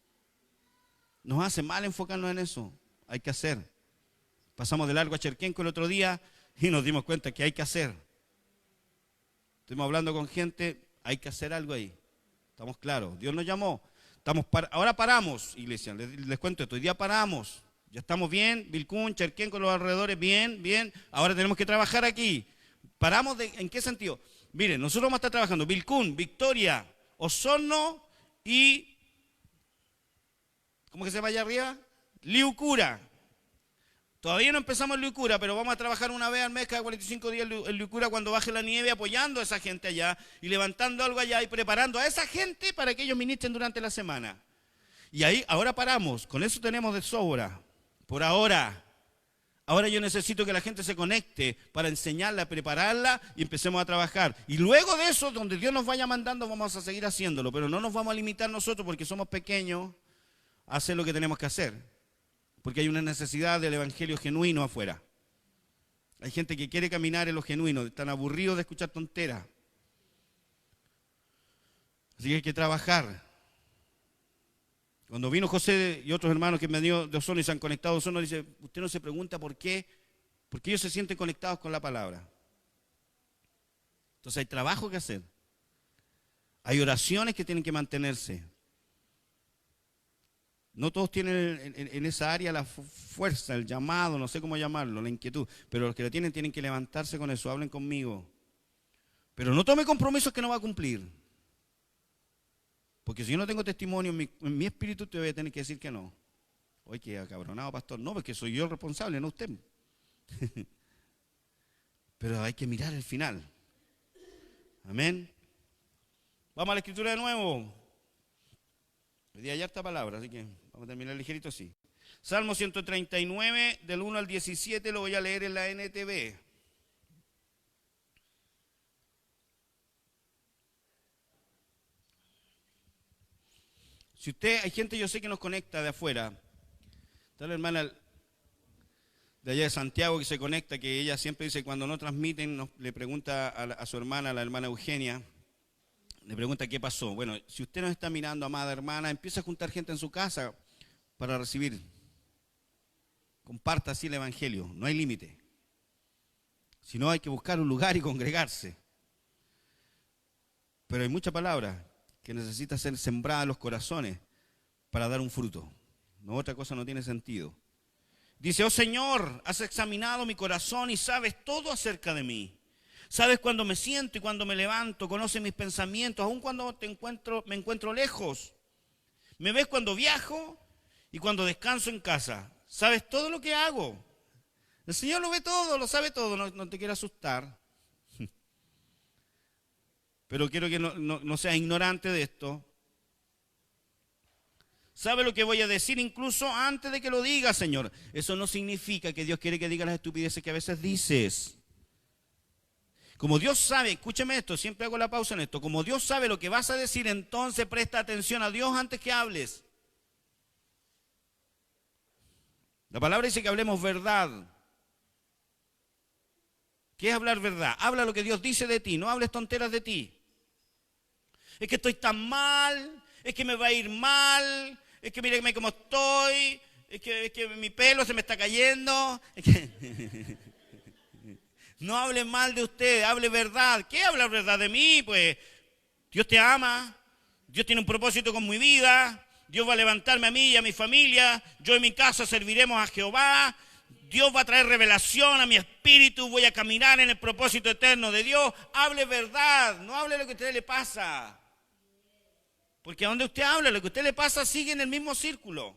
S2: Nos hace mal enfocarnos en eso. Hay que hacer. Pasamos de largo a Cherquenco el otro día y nos dimos cuenta que hay que hacer. Estuvimos hablando con gente, hay que hacer algo ahí. Estamos claros. Dios nos llamó. Ahora paramos, iglesia. Les cuento esto. Hoy día paramos. Ya estamos bien. Vilcún, Cherquenco, los alrededores, bien. Ahora tenemos que trabajar aquí. ¿Paramos en qué sentido? Miren, nosotros vamos a estar trabajando Vilcún, Victoria, Osorno y... ¿cómo que se llama allá arriba? Liucura. Todavía no empezamos en Liucura, pero vamos a trabajar una vez al mes, cada 45 días en Liucura, cuando baje la nieve, apoyando a esa gente allá y levantando algo allá y preparando a esa gente para que ellos ministren durante la semana. Y ahí, ahora paramos, con eso tenemos de sobra, por ahora. Ahora yo necesito que la gente se conecte para enseñarla, prepararla y empecemos a trabajar. Y luego de eso, donde Dios nos vaya mandando, vamos a seguir haciéndolo, pero no nos vamos a limitar nosotros porque somos pequeños a hacer lo que tenemos que hacer. Porque hay una necesidad del evangelio genuino afuera. Hay gente que quiere caminar en lo genuino, están aburridos de escuchar tonteras. Así que hay que trabajar. Cuando vino José y otros hermanos que me dio de Osorno y se han conectado a Osorno, dice, usted no se pregunta por qué ellos se sienten conectados con la palabra. Entonces hay trabajo que hacer. Hay oraciones que tienen que mantenerse. No todos tienen en esa área la fuerza, el llamado, no sé cómo llamarlo, la inquietud. Pero los que lo tienen que levantarse con eso, hablen conmigo. Pero no tome compromisos que no va a cumplir. Porque si yo no tengo testimonio en mi espíritu, te voy a tener que decir que no. Oye, qué acabronado, pastor. No, porque soy yo el responsable, no usted. Pero hay que mirar el final. Amén. Vamos a la escritura de nuevo. Hoy día hay harta palabra, así que vamos a terminar ligerito así. Salmo 139, del 1 al 17, lo voy a leer en la NTV. Si usted, hay gente yo sé que nos conecta de afuera. Está la hermana de allá de Santiago que se conecta, que ella siempre dice cuando no transmiten, le pregunta a su hermana, la hermana Eugenia, le pregunta qué pasó. Bueno, si usted nos está mirando, amada hermana, empieza a juntar gente en su casa para recibir. Comparta así el evangelio, no hay límite. Si no, hay que buscar un lugar y congregarse. Pero hay mucha palabra que necesita ser sembrada en los corazones para dar un fruto. No, otra cosa no tiene sentido. Dice, oh Señor, has examinado mi corazón y sabes todo acerca de mí. Sabes cuando me siento y cuando me levanto, conoces mis pensamientos, aun cuando me encuentro lejos. Me ves cuando viajo y cuando descanso en casa. Sabes todo lo que hago. El Señor lo ve todo, lo sabe todo, no te quiero asustar. Pero quiero que no seas ignorante de esto. Sabe lo que voy a decir incluso antes de que lo diga, Señor. Eso no significa que Dios quiere que diga las estupideces que a veces dices. Como Dios sabe, escúcheme esto, siempre hago la pausa en esto. Como Dios sabe lo que vas a decir, entonces presta atención a Dios antes que hables. La palabra dice que hablemos verdad. ¿Qué es hablar verdad? Habla lo que Dios dice de ti, no hables tonteras de ti. Es que estoy tan mal, es que me va a ir mal, es que mírame cómo estoy, es que mi pelo se me está cayendo. No hable mal de usted, hable verdad. ¿Qué habla verdad de mí? Pues Dios te ama, Dios tiene un propósito con mi vida, Dios va a levantarme a mí y a mi familia, yo en mi casa serviremos a Jehová, Dios va a traer revelación a mi espíritu, voy a caminar en el propósito eterno de Dios. Hable verdad, no hable lo que a usted le pasa. Porque a donde usted habla, lo que a usted le pasa sigue en el mismo círculo.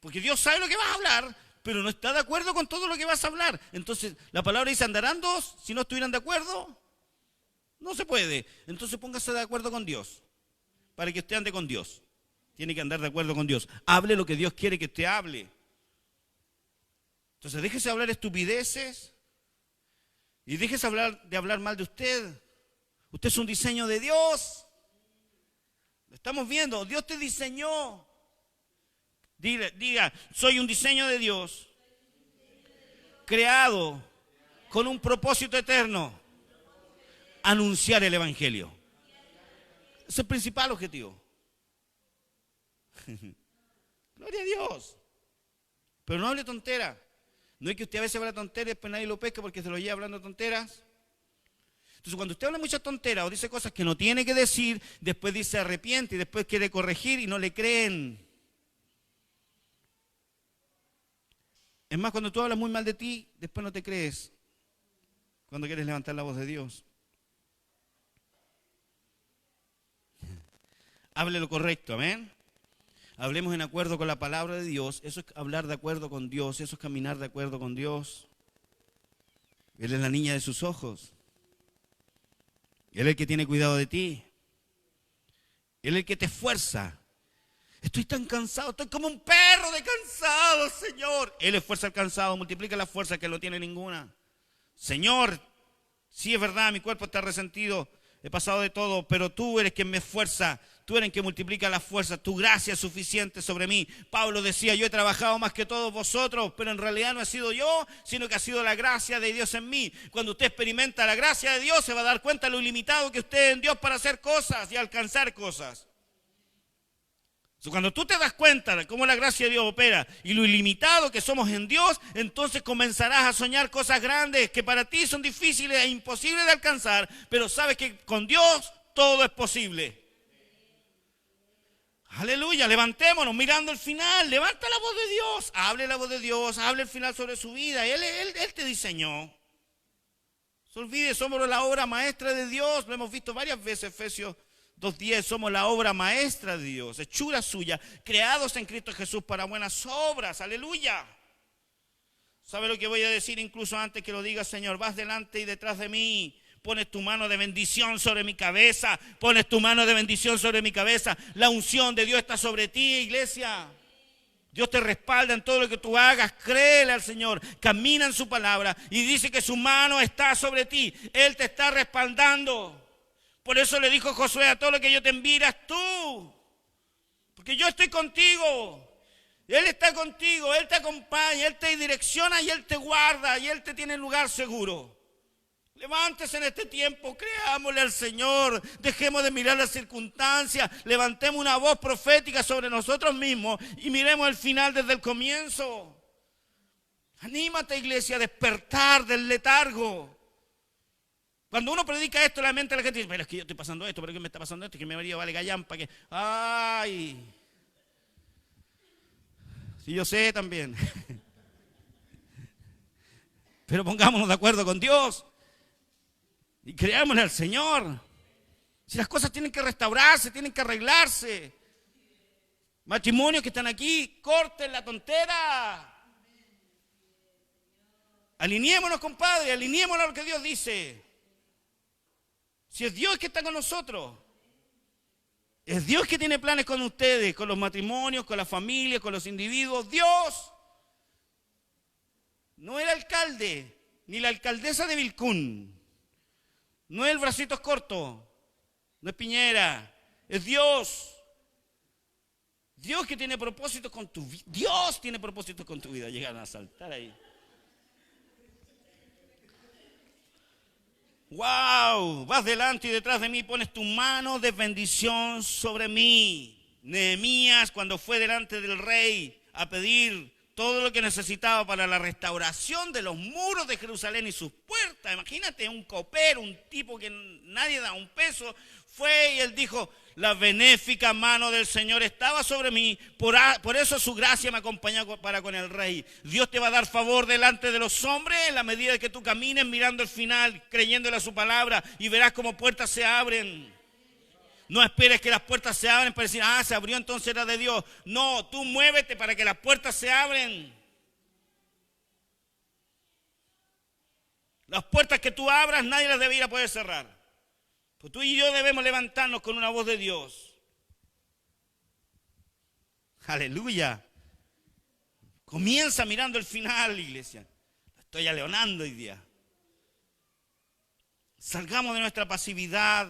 S2: Porque Dios sabe lo que vas a hablar, pero no está de acuerdo con todo lo que vas a hablar. Entonces, la palabra dice, ¿andarán dos si no estuvieran de acuerdo? No se puede. Entonces póngase de acuerdo con Dios, para que usted ande con Dios. Tiene que andar de acuerdo con Dios. Hable lo que Dios quiere que usted hable. Entonces déjese hablar estupideces y déjese de hablar mal de usted. Usted es un diseño de Dios. Lo estamos viendo. Dios te diseñó. Diga, soy un diseño de Dios, creado con un propósito eterno, anunciar el evangelio. Ese es el principal objetivo. Gloria a Dios. Pero no hable tontera. No es que usted a veces habla tonteras y después nadie lo pesca porque se lo lleva hablando tonteras. Entonces cuando usted habla muchas tonteras o dice cosas que no tiene que decir, después dice arrepiente y después quiere corregir y no le creen. Es más, cuando tú hablas muy mal de ti, después no te crees. Cuando quieres levantar la voz de Dios. Hable lo correcto, amén. Hablemos en acuerdo con la palabra de Dios. Eso es hablar de acuerdo con Dios. Eso es caminar de acuerdo con Dios. Él es la niña de sus ojos. Él es el que tiene cuidado de ti. Él es el que te esfuerza. Estoy tan cansado, estoy como un perro de cansado, Señor. Él esfuerza al cansado, multiplica la fuerza que no tiene ninguna. Señor, sí es verdad, mi cuerpo está resentido, he pasado de todo, pero tú eres quien me esfuerza, tú eres quien multiplica la fuerza, tu gracia es suficiente sobre mí. Pablo decía, yo he trabajado más que todos vosotros, pero en realidad no he sido yo, sino que ha sido la gracia de Dios en mí. Cuando usted experimenta la gracia de Dios, se va a dar cuenta de lo ilimitado que usted es en Dios para hacer cosas y alcanzar cosas. Cuando tú te das cuenta de cómo la gracia de Dios opera y lo ilimitado que somos en Dios, entonces comenzarás a soñar cosas grandes que para ti son difíciles e imposibles de alcanzar, pero sabes que con Dios todo es posible. Aleluya, levantémonos mirando el final, levanta la voz de Dios, hable la voz de Dios, hable el final sobre su vida, Él te diseñó. No se olvide, somos la obra maestra de Dios, lo hemos visto varias veces, Efesios 2:10, somos la obra maestra de Dios, hechura suya, creados en Cristo Jesús para buenas obras, aleluya. ¿Sabe lo que voy a decir incluso antes que lo diga, Señor? Vas delante y detrás de mí, pones tu mano de bendición sobre mi cabeza, pones tu mano de bendición sobre mi cabeza, la unción de Dios está sobre ti, iglesia. Dios te respalda en todo lo que tú hagas, créele al Señor, camina en su palabra y dice que su mano está sobre ti, Él te está respaldando. Por eso le dijo Josué, a todo lo que yo te envíe irás tú, porque yo estoy contigo, Él está contigo, Él te acompaña, Él te direcciona y Él te guarda y Él te tiene en lugar seguro. Levántese en este tiempo, creámosle al Señor, dejemos de mirar las circunstancias, levantemos una voz profética sobre nosotros mismos y miremos el final desde el comienzo. Anímate, iglesia, a despertar del letargo. Cuando uno predica esto, la mente de la gente dice, pero es que yo estoy pasando esto, pero es que me está pasando esto, que mi marido vale gallampa, que ay. Sí, yo sé también. Pero pongámonos de acuerdo con Dios y creámosle al Señor. Si las cosas tienen que restaurarse, tienen que arreglarse. Matrimonios que están aquí, corten la tontera. Alineémonos, compadre, alineémonos a lo que Dios dice. Si es Dios que está con nosotros, es Dios que tiene planes con ustedes, con los matrimonios, con las familias, con los individuos. Dios, no el alcalde, ni la alcaldesa de Vilcún, no es el bracitos cortos, no es Piñera, es Dios. Dios que tiene propósitos con tu vida. Dios tiene propósitos con tu vida. Llegan a saltar ahí. Wow, vas delante y detrás de mí, pones tu mano de bendición sobre mí. Nehemías, cuando fue delante del rey a pedir todo lo que necesitaba para la restauración de los muros de Jerusalén y sus puertas, imagínate un copero, un tipo que nadie da un peso, fue y él dijo, La benéfica mano del Señor estaba sobre mí. Por eso su gracia me acompaña para con el Rey. Dios te va a dar favor delante de los hombres en la medida que tú camines mirando el final, creyéndole a su palabra, y verás cómo puertas se abren. No esperes que las puertas se abren para decir, se abrió, entonces era de Dios. No, tú muévete para que las puertas se abren. Las puertas que tú abras, nadie las debería poder cerrar. Pues tú y yo debemos levantarnos con una voz de Dios. Aleluya. Comienza mirando el final, iglesia. Lo estoy aleonando hoy día. Salgamos de nuestra pasividad.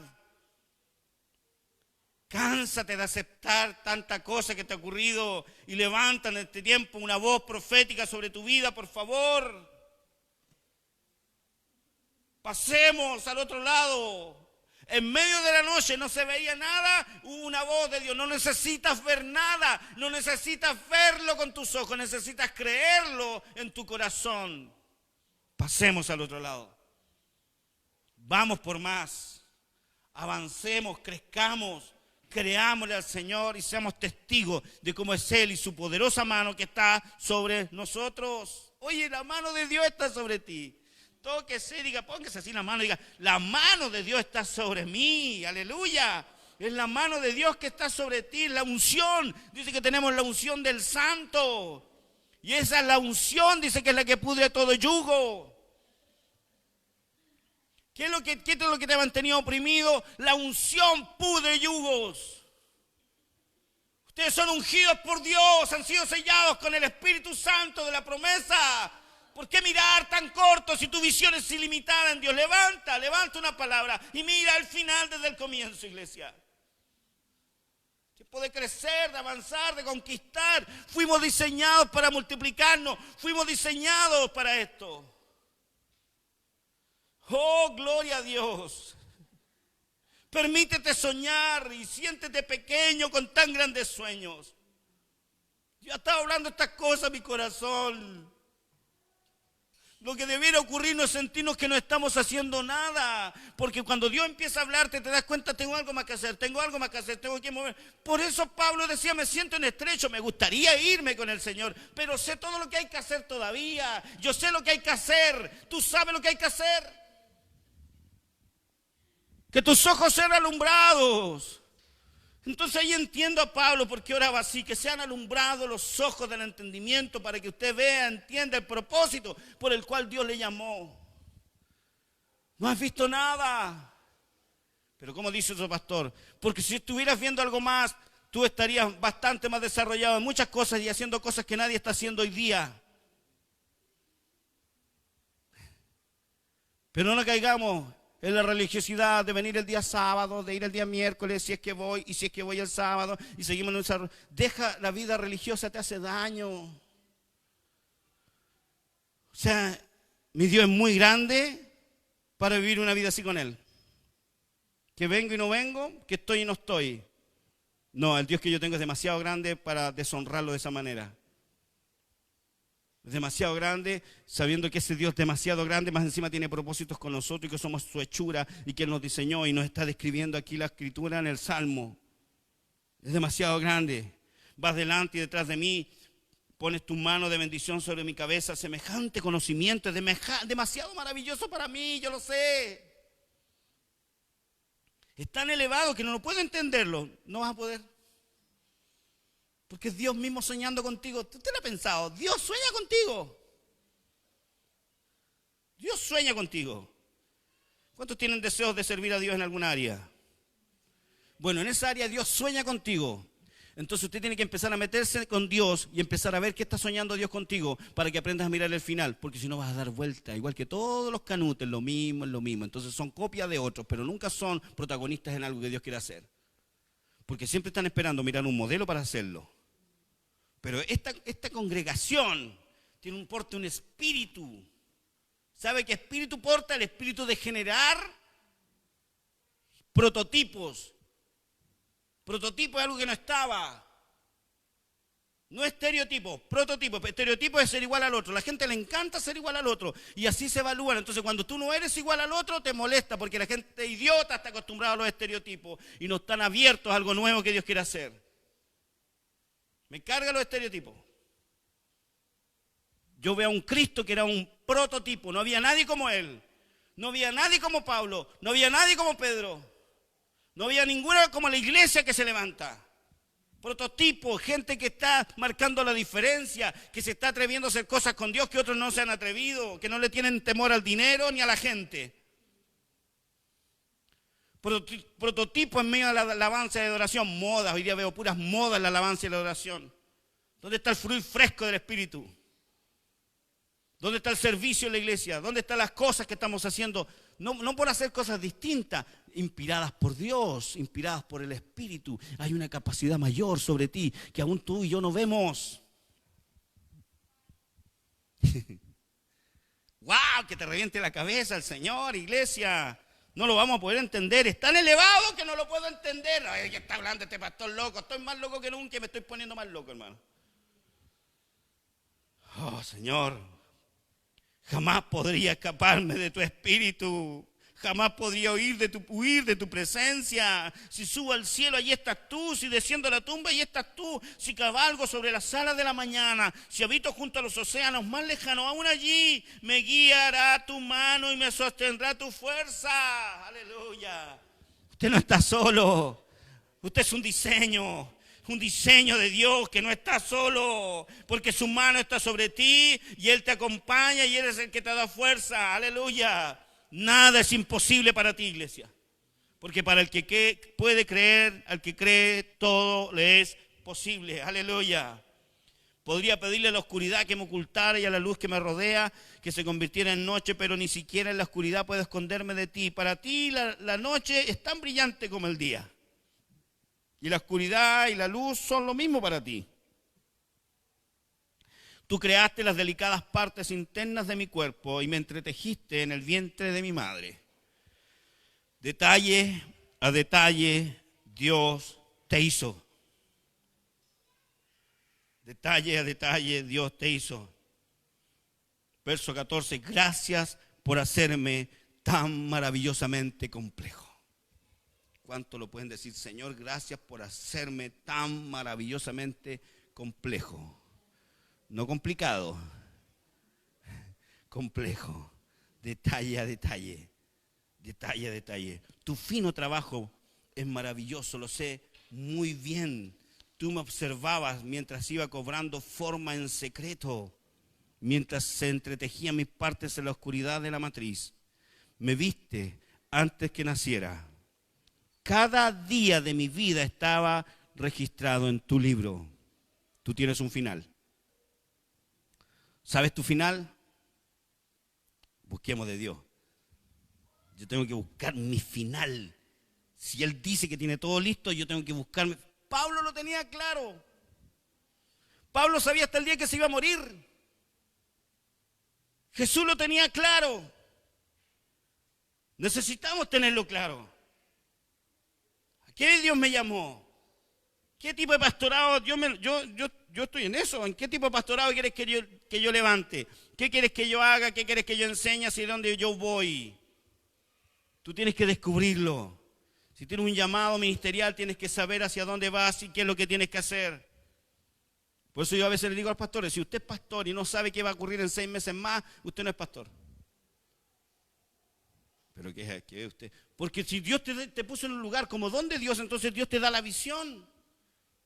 S2: Cánsate de aceptar tanta cosa que te ha ocurrido y levanta en este tiempo una voz profética sobre tu vida, por favor. Pasemos al otro lado. En medio de la noche no se veía nada, hubo una voz de Dios. No necesitas ver nada, no necesitas verlo con tus ojos, necesitas creerlo en tu corazón. Pasemos al otro lado. Vamos por más. Avancemos, crezcamos, creámosle al Señor y seamos testigos de cómo es Él y su poderosa mano que está sobre nosotros. Oye, la mano de Dios está sobre ti. Tóquese, diga, póngase así la mano, diga, la mano de Dios está sobre mí, aleluya. Es la mano de Dios que está sobre ti, la unción. Dice que tenemos la unción del Santo. Y esa es la unción, dice que es la que pudre todo yugo. ¿Qué es lo que te ha mantenido oprimido? La unción pudre yugos. Ustedes son ungidos por Dios, han sido sellados con el Espíritu Santo de la promesa. ¿Por qué mirar tan corto si tu visión es ilimitada en Dios? Levanta una palabra y mira el final desde el comienzo, iglesia. Tiempo de crecer, de avanzar, de conquistar. Fuimos diseñados para multiplicarnos, fuimos diseñados para esto. Oh, gloria a Dios. Permítete soñar y siéntete pequeño con tan grandes sueños. Yo estaba hablando estas cosas en mi corazón. Lo que debiera ocurrirnos es sentirnos que no estamos haciendo nada. Porque cuando Dios empieza a hablarte, te das cuenta, tengo algo más que hacer, tengo que mover. Por eso Pablo decía, me siento en estrecho, me gustaría irme con el Señor, pero sé todo lo que hay que hacer todavía. Yo sé lo que hay que hacer, tú sabes lo que hay que hacer. Que tus ojos sean alumbrados. Entonces ahí entiendo a Pablo por qué oraba así, que sean alumbrados los ojos del entendimiento para que usted vea, entienda el propósito por el cual Dios le llamó. No has visto nada. Pero como dice otro pastor, porque si estuvieras viendo algo más, tú estarías bastante más desarrollado en muchas cosas y haciendo cosas que nadie está haciendo hoy día. Pero no caigamos en la religiosidad de venir el día sábado, de ir el día miércoles, si es que voy, y si es que voy el sábado, y seguimos en un desarrollo. Deja la vida religiosa, te hace daño. O sea, mi Dios es muy grande para vivir una vida así con Él. Que vengo y no vengo, que estoy y no estoy. No, el Dios que yo tengo es demasiado grande para deshonrarlo de esa manera. Es demasiado grande, sabiendo que ese Dios es demasiado grande, más encima tiene propósitos con nosotros y que somos su hechura y que Él nos diseñó y nos está describiendo aquí la escritura en el Salmo. Es demasiado grande. Vas delante y detrás de mí, pones tu mano de bendición sobre mi cabeza. Semejante conocimiento es demasiado maravilloso para mí, yo lo sé. Es tan elevado que no puedo entenderlo. No vas a poder. Porque es Dios mismo soñando contigo. ¿Usted lo ha pensado? Dios sueña contigo. Dios sueña contigo. ¿Cuántos tienen deseos de servir a Dios en alguna área? Bueno, en esa área Dios sueña contigo. Entonces usted tiene que empezar a meterse con Dios y empezar a ver qué está soñando Dios contigo para que aprendas a mirar el final. Porque si no vas a dar vuelta, igual que todos los canutes, lo mismo, es lo mismo. Entonces son copias de otros, pero nunca son protagonistas en algo que Dios quiere hacer. Porque siempre están esperando mirar un modelo para hacerlo. Pero esta congregación porta un espíritu. ¿Sabe qué espíritu porta? El espíritu de generar prototipos. Prototipo es algo que no estaba. No estereotipo, prototipo. Estereotipo es ser igual al otro. La gente le encanta ser igual al otro. Y así se evalúan. Entonces cuando tú no eres igual al otro, te molesta. Porque la gente idiota está acostumbrada a los estereotipos. Y no están abiertos a algo nuevo que Dios quiere hacer. Me carga los estereotipos. Yo veo a un Cristo que era un prototipo. No había nadie como Él. No había nadie como Pablo. No había nadie como Pedro. No había ninguna como la iglesia que se levanta. Prototipo, gente que está marcando la diferencia, que se está atreviendo a hacer cosas con Dios que otros no se han atrevido, que no le tienen temor al dinero ni a la gente. Prototipo en medio de la alabanza y la adoración, modas. Hoy día veo puras modas en la alabanza y la adoración. ¿Dónde está el fluir fresco del Espíritu? ¿Dónde está el servicio en la iglesia? ¿Dónde están las cosas que estamos haciendo? No por hacer cosas distintas, inspiradas por Dios, inspiradas por el Espíritu. Hay una capacidad mayor sobre ti que aún tú y yo no vemos. ¡Wow! Que te reviente la cabeza el Señor, iglesia. No lo vamos a poder entender. Es tan elevado que no lo puedo entender. Ay, ¿qué está hablando este pastor loco? Estoy más loco que nunca y me estoy poniendo más loco, hermano. Oh, Señor. Jamás podría escaparme de tu espíritu. Jamás podría huir de tu presencia. Si subo al cielo, allí estás tú. Si desciendo a la tumba, allí estás tú. Si cabalgo sobre las alas de la mañana. Si habito junto a los océanos más lejanos, aún allí me guiará tu mano y me sostendrá tu fuerza. Aleluya. Usted no está solo. Usted es un diseño de Dios que no está solo, porque su mano está sobre ti y Él te acompaña y Él es el que te da fuerza. Aleluya. Nada es imposible para ti, iglesia, porque para el que puede creer, al que cree, todo le es posible. Aleluya. Podría pedirle a la oscuridad que me ocultara y a la luz que me rodea que se convirtiera en noche, pero ni siquiera en la oscuridad puedo esconderme de ti. Para ti la noche es tan brillante como el día. Y la oscuridad y la luz son lo mismo para ti. Tú creaste las delicadas partes internas de mi cuerpo y me entretejiste en el vientre de mi madre. Detalle a detalle, Dios te hizo. Detalle a detalle, Dios te hizo. Verso 14, gracias por hacerme tan maravillosamente complejo. ¿Cuánto lo pueden decir? Señor, gracias por hacerme tan maravillosamente complejo. No complicado, complejo, detalle a detalle, detalle a detalle. Tu fino trabajo es maravilloso, lo sé muy bien. Tú me observabas mientras iba cobrando forma en secreto, mientras se entretejían mis partes en la oscuridad de la matriz. Me viste antes que naciera. Cada día de mi vida estaba registrado en tu libro. Tú tienes un final. ¿Sabes tu final? Busquemos de Dios. Yo tengo que buscar mi final. Si Él dice que tiene todo listo, yo tengo que buscarme. Pablo lo tenía claro. Pablo sabía hasta el día que se iba a morir. Jesús lo tenía claro. Necesitamos tenerlo claro. ¿A qué Dios me llamó? ¿Qué tipo de pastorado? Yo estoy en eso. ¿En qué tipo de pastorado quieres que yo levante? ¿Qué quieres que yo haga? ¿Qué quieres que yo enseñe? ¿Hacia dónde yo voy? Tú tienes que descubrirlo. Si tienes un llamado ministerial, tienes que saber hacia dónde vas y qué es lo que tienes que hacer. Por eso yo a veces le digo a los pastores, si usted es pastor y no sabe qué va a ocurrir en 6 meses más, usted no es pastor. ¿Pero qué es usted? Porque si Dios te puso en un lugar como donde Dios, entonces Dios te da la visión.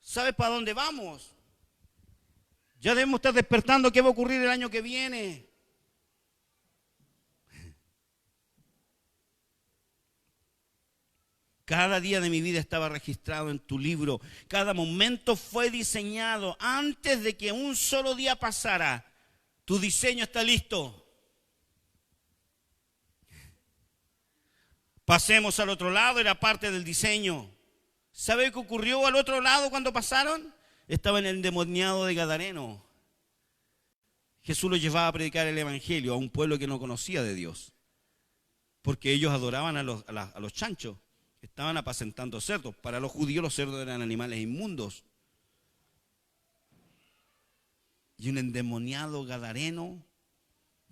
S2: ¿Sabes para dónde vamos? Ya debemos estar despertando qué va a ocurrir el año que viene. Cada día de mi vida estaba registrado en tu libro. Cada momento fue diseñado. Antes de que un solo día pasara, tu diseño está listo. Pasemos al otro lado, era parte del diseño. ¿Sabe qué ocurrió al otro lado cuando pasaron? Estaba en el endemoniado de Gadareno. Jesús los llevaba a predicar el evangelio a un pueblo que no conocía de Dios. Porque ellos adoraban a los chanchos. Estaban apacentando cerdos. Para los judíos los cerdos eran animales inmundos. y un endemoniado gadareno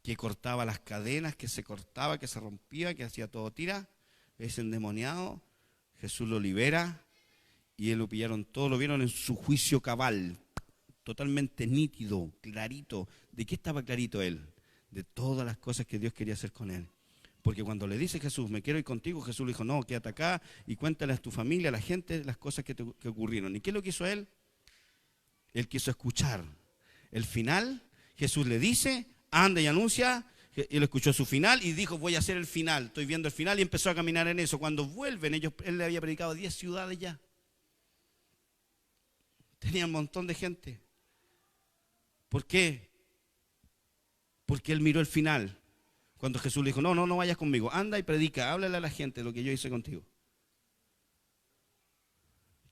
S2: que cortaba las cadenas, que se cortaba, que se rompía, que hacía todo tira. Ese endemoniado, Jesús lo libera y él lo pillaron todo, lo vieron en su juicio cabal, totalmente nítido, clarito. ¿De qué estaba clarito él? De todas las cosas que Dios quería hacer con él. Porque cuando le dice Jesús, me quiero ir contigo, Jesús le dijo, no, quédate acá y cuéntale a tu familia, a la gente, las cosas que ocurrieron. ¿Y qué es lo que hizo él? Él quiso escuchar. El final, Jesús le dice, anda y anuncia. Él escuchó su final y dijo, voy a hacer el final, estoy viendo el final, y empezó a caminar en eso. Cuando vuelven, él le había predicado a 10 ciudades ya. Tenía un montón de gente. ¿Por qué? Porque él miró el final. Cuando Jesús le dijo, no vayas conmigo, anda y predica, háblale a la gente lo que yo hice contigo.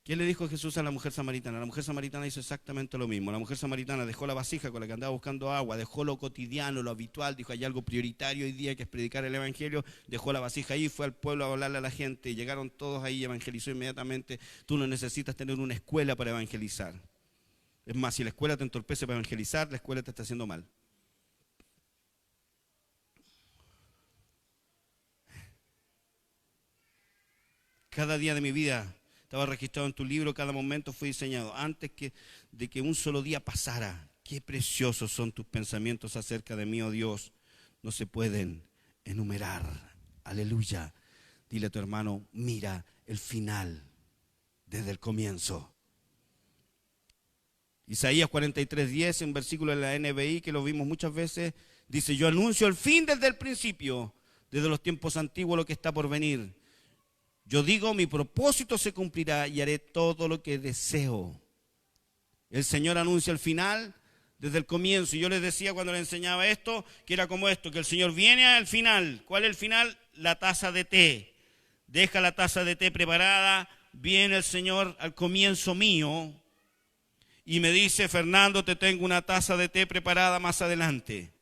S2: ¿Qué le dijo Jesús a la mujer samaritana? La mujer samaritana hizo exactamente lo mismo. La mujer samaritana dejó la vasija con la que andaba buscando agua, dejó lo cotidiano, lo habitual, dijo, hay algo prioritario hoy día que es predicar el evangelio, dejó la vasija ahí, fue al pueblo a hablarle a la gente, y llegaron todos ahí y evangelizó inmediatamente. Tú no necesitas tener una escuela para evangelizar. Es más, si la escuela te entorpece para evangelizar, la escuela te está haciendo mal. Cada día de mi vida estaba registrado en tu libro, cada momento fue diseñado. Antes de que un solo día pasara, qué preciosos son tus pensamientos acerca de mí, oh Dios. No se pueden enumerar. Aleluya. Dile a tu hermano, mira el final desde el comienzo. Isaías 43:10, un versículo de la NBI que lo vimos muchas veces, dice, yo anuncio el fin desde el principio, desde los tiempos antiguos lo que está por venir. Yo digo, mi propósito se cumplirá y haré todo lo que deseo. El Señor anuncia el final desde el comienzo. Y yo les decía cuando les enseñaba esto, que era como esto, que el Señor viene al final. ¿Cuál es el final? La taza de té. Deja la taza de té preparada, viene el Señor al comienzo mío y me dice, Fernando, te tengo una taza de té preparada más adelante.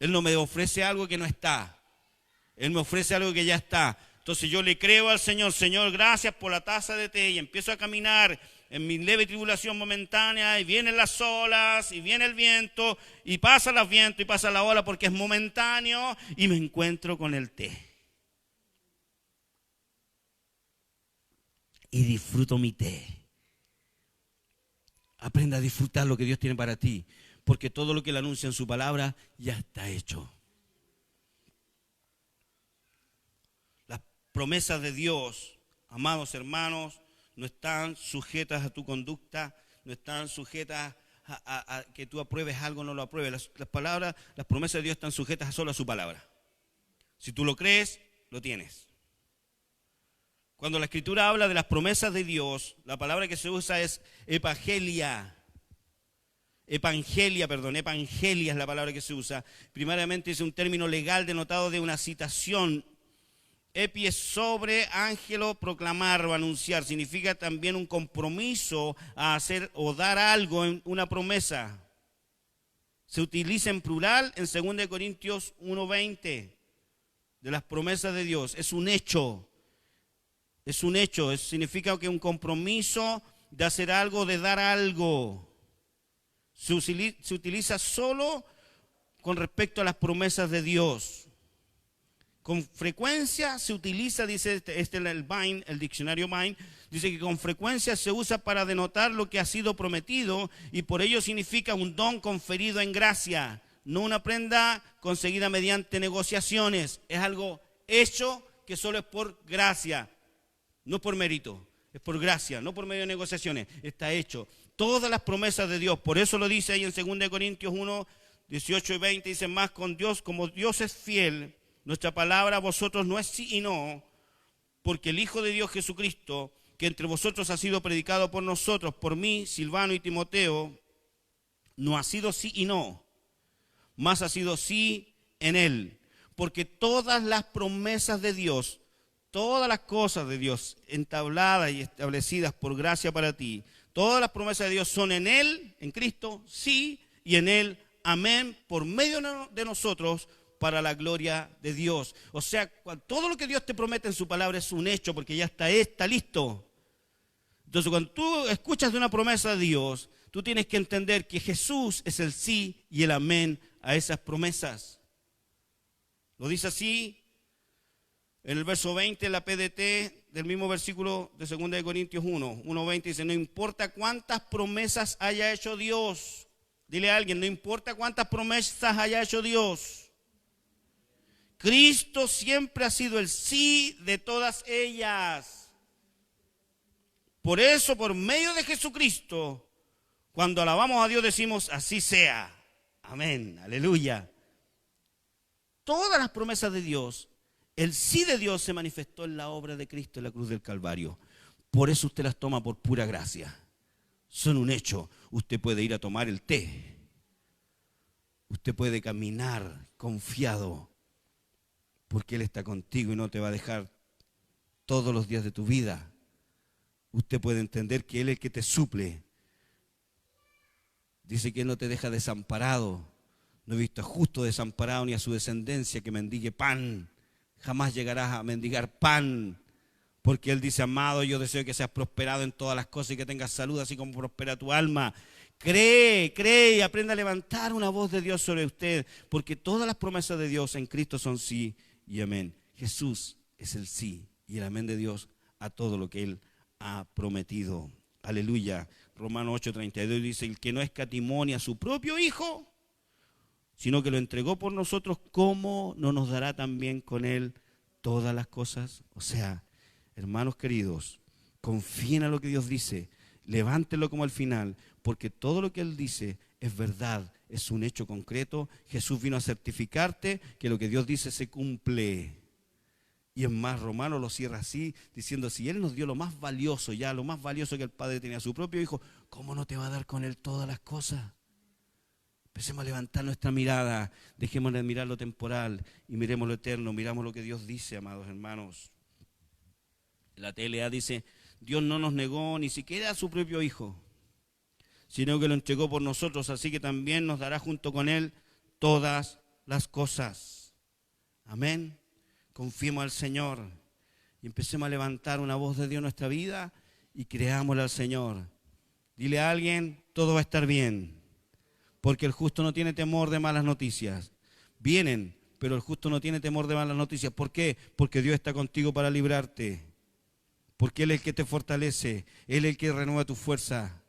S2: Él no me ofrece algo que no está. Él me ofrece algo que ya está. Entonces yo le creo al Señor, Señor, gracias por la taza de té, y empiezo a caminar en mi leve tribulación momentánea, y vienen las olas, y viene el viento, y pasa los vientos, y pasa la ola porque es momentáneo, y me encuentro con el té. Y disfruto mi té. Aprenda a disfrutar lo que Dios tiene para ti, porque todo lo que Él anuncia en su palabra ya está hecho. Promesas de Dios, amados hermanos, no están sujetas a tu conducta, no están sujetas a que tú apruebes algo o no lo apruebes. Las promesas de Dios están sujetas solo a su palabra. Si tú lo crees, lo tienes. Cuando la Escritura habla de las promesas de Dios, la palabra que se usa es evangelia. Evangelia es la palabra que se usa. Primariamente es un término legal denotado de una citación. Epi es sobre, ángelo, proclamar o anunciar. Significa también un compromiso a hacer o dar algo en una promesa. Se utiliza en plural en 2 Corintios 1:20 de las promesas de Dios. Es un hecho. Es un hecho. Significa que un compromiso de hacer algo, de dar algo. Se utiliza solo con respecto a las promesas de Dios. Con frecuencia se utiliza, dice el diccionario Vine, dice que con frecuencia se usa para denotar lo que ha sido prometido y por ello significa un don conferido en gracia, no una prenda conseguida mediante negociaciones. Es algo hecho que solo es por gracia, no por mérito, es por gracia, no por medio de negociaciones, está hecho. Todas las promesas de Dios, por eso lo dice ahí en 2 Corintios 1:18 y 20, dice más con Dios, como Dios es fiel, nuestra palabra a vosotros no es sí y no, porque el Hijo de Dios Jesucristo, que entre vosotros ha sido predicado por nosotros, por mí, Silvano y Timoteo, no ha sido sí y no, más ha sido sí en Él. Porque todas las promesas de Dios, todas las cosas de Dios entabladas y establecidas por gracia para ti, todas las promesas de Dios son en Él, en Cristo, sí, y en Él, amén, por medio de nosotros, para la gloria de Dios. O sea, todo lo que Dios te promete en su palabra es un hecho, porque ya está listo. Entonces, cuando tú escuchas de una promesa de Dios, tú tienes que entender que Jesús es el sí y el amén a esas promesas. Lo dice así en el verso 20, la PDT del mismo versículo de 2 Corintios 1:20, dice: no importa cuántas promesas haya hecho Dios. Dile a alguien: no importa cuántas promesas haya hecho Dios, Cristo siempre ha sido el sí de todas ellas. Por eso, por medio de Jesucristo, cuando alabamos a Dios decimos: así sea. Amén, aleluya. Todas las promesas de Dios, el sí de Dios se manifestó en la obra de Cristo en la cruz del Calvario. Por eso usted las toma por pura gracia. Son un hecho. Usted puede ir a tomar el té. Usted puede caminar confiado, porque Él está contigo y no te va a dejar todos los días de tu vida. Usted puede entender que Él es el que te suple. Dice que Él no te deja desamparado. No he visto a justo desamparado ni a su descendencia que mendigue pan. Jamás llegarás a mendigar pan. Porque Él dice: amado, yo deseo que seas prosperado en todas las cosas y que tengas salud, así como prospera tu alma. Cree y aprenda a levantar una voz de Dios sobre usted. Porque todas las promesas de Dios en Cristo son sí y amén. Jesús es el sí y el amén de Dios a todo lo que Él ha prometido. Aleluya. Romanos 8:32 dice: el que no escatimó ni a su propio Hijo, sino que lo entregó por nosotros, ¿cómo no nos dará también con Él todas las cosas? O sea, hermanos queridos, confíen en lo que Dios dice, levántenlo como al final, porque todo lo que Él dice es verdad, es un hecho concreto. Jesús vino a certificarte que lo que Dios dice se cumple. Y es más, Romanos lo cierra así, diciendo: si Él nos dio lo más valioso, ya lo más valioso que el Padre tenía, su propio Hijo, ¿cómo no te va a dar con Él todas las cosas? Empecemos a levantar nuestra mirada, dejemos de mirar lo temporal y miremos lo eterno, miramos lo que Dios dice, amados hermanos. La TLA dice: Dios no nos negó ni siquiera a su propio Hijo, sino que lo entregó por nosotros, así que también nos dará junto con Él todas las cosas. Amén. Confiemos al Señor y empecemos a levantar una voz de Dios en nuestra vida y creámosle al Señor. Dile a alguien: todo va a estar bien. Porque el justo no tiene temor de malas noticias. Vienen, pero el justo no tiene temor de malas noticias. ¿Por qué? Porque Dios está contigo para librarte. Porque Él es el que te fortalece. Él es el que renueva tu fuerza.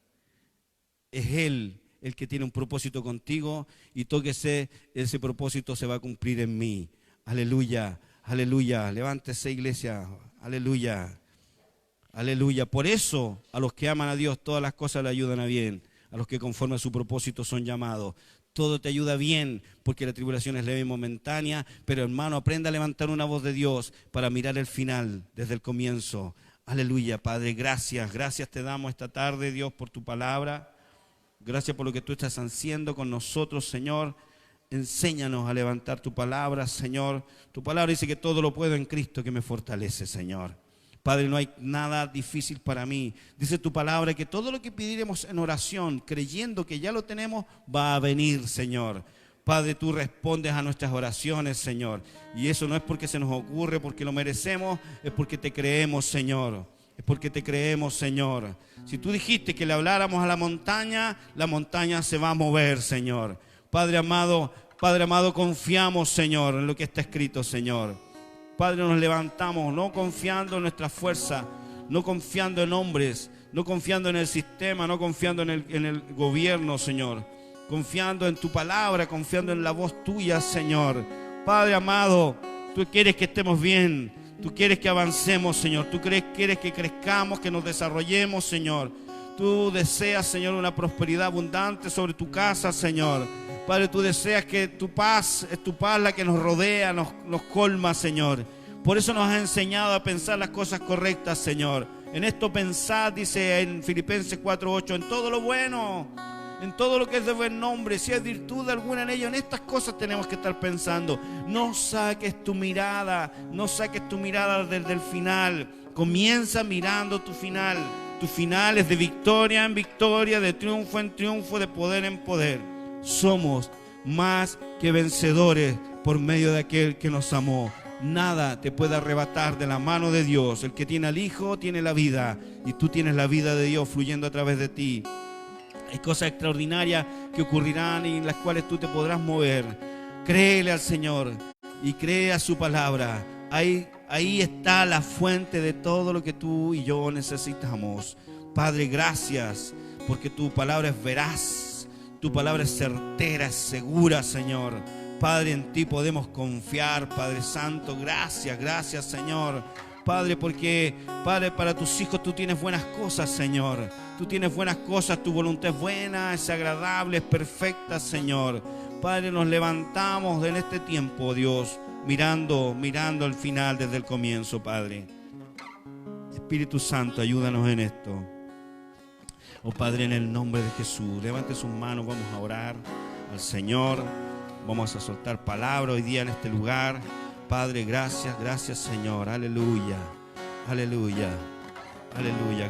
S2: Es Él el que tiene un propósito contigo. Y ese propósito se va a cumplir en mí. Aleluya, aleluya. Levántese, iglesia. Aleluya, aleluya. Por eso a los que aman a Dios todas las cosas le ayudan a bien. A los que conforme a su propósito son llamados. Todo te ayuda bien, porque la tribulación es leve y momentánea, pero hermano, aprenda a levantar una voz de Dios para mirar el final desde el comienzo. Aleluya, Padre, gracias te damos esta tarde, Dios, por tu palabra. Gracias por lo que tú estás haciendo con nosotros, Señor. Enséñanos a levantar tu palabra, Señor. Tu palabra dice que todo lo puedo en Cristo que me fortalece, Señor. Padre, no hay nada difícil para mí. Dice tu palabra que todo lo que pidiremos en oración, creyendo que ya lo tenemos, va a venir, Señor. Padre, tú respondes a nuestras oraciones, Señor. Y eso no es porque se nos ocurre, porque lo merecemos, es porque te creemos, Señor. Es porque te creemos, Señor. Si tú dijiste que le habláramos a la montaña se va a mover, Señor. Padre amado, confiamos, Señor, en lo que está escrito, Señor. Padre, nos levantamos, no confiando en nuestra fuerza, no confiando en hombres, no confiando en el sistema, no confiando en el gobierno, Señor. Confiando en tu palabra, confiando en la voz tuya, Señor. Padre amado, tú quieres que estemos bien, tú quieres que avancemos, Señor. Tú quieres que crezcamos, que nos desarrollemos, Señor. Tú deseas, Señor, una prosperidad abundante sobre tu casa, Señor. Padre, tú deseas que tu paz, es tu paz la que nos rodea, nos colma, Señor. Por eso nos has enseñado a pensar las cosas correctas, Señor. En esto pensad, dice en Filipenses 4:8, en todo lo bueno, en todo lo que es de buen nombre, si hay virtud alguna en ello, en estas cosas tenemos que estar pensando. No saques tu mirada desde el final. Comienza mirando tu final. Tu final es de victoria en victoria, de triunfo en triunfo, de poder en poder. Somos más que vencedores por medio de aquel que nos amó. nada te puede arrebatar de la mano de Dios. El que tiene al Hijo tiene la vida, y tú tienes la vida de Dios fluyendo a través de ti. Hay cosas extraordinarias que ocurrirán y en las cuales tú te podrás mover. Créele al Señor y cree a su palabra. Ahí está la fuente de todo lo que tú y yo necesitamos. Padre, gracias, porque tu palabra es veraz, tu palabra es certera, es segura, Señor. Padre, en ti podemos confiar, Padre Santo. Gracias, Señor. Padre, porque, Padre, para tus hijos tú tienes buenas cosas, Señor. Tú tienes buenas cosas, tu voluntad es buena, es agradable, es perfecta, Señor. Padre, nos levantamos en este tiempo, Dios, mirando al final desde el comienzo, Padre. Espíritu Santo, ayúdanos en esto. Oh Padre, en el nombre de Jesús, levante sus manos, vamos a orar al Señor. Vamos a soltar palabra hoy día en este lugar. Padre, gracias, Señor. Aleluya, aleluya, aleluya.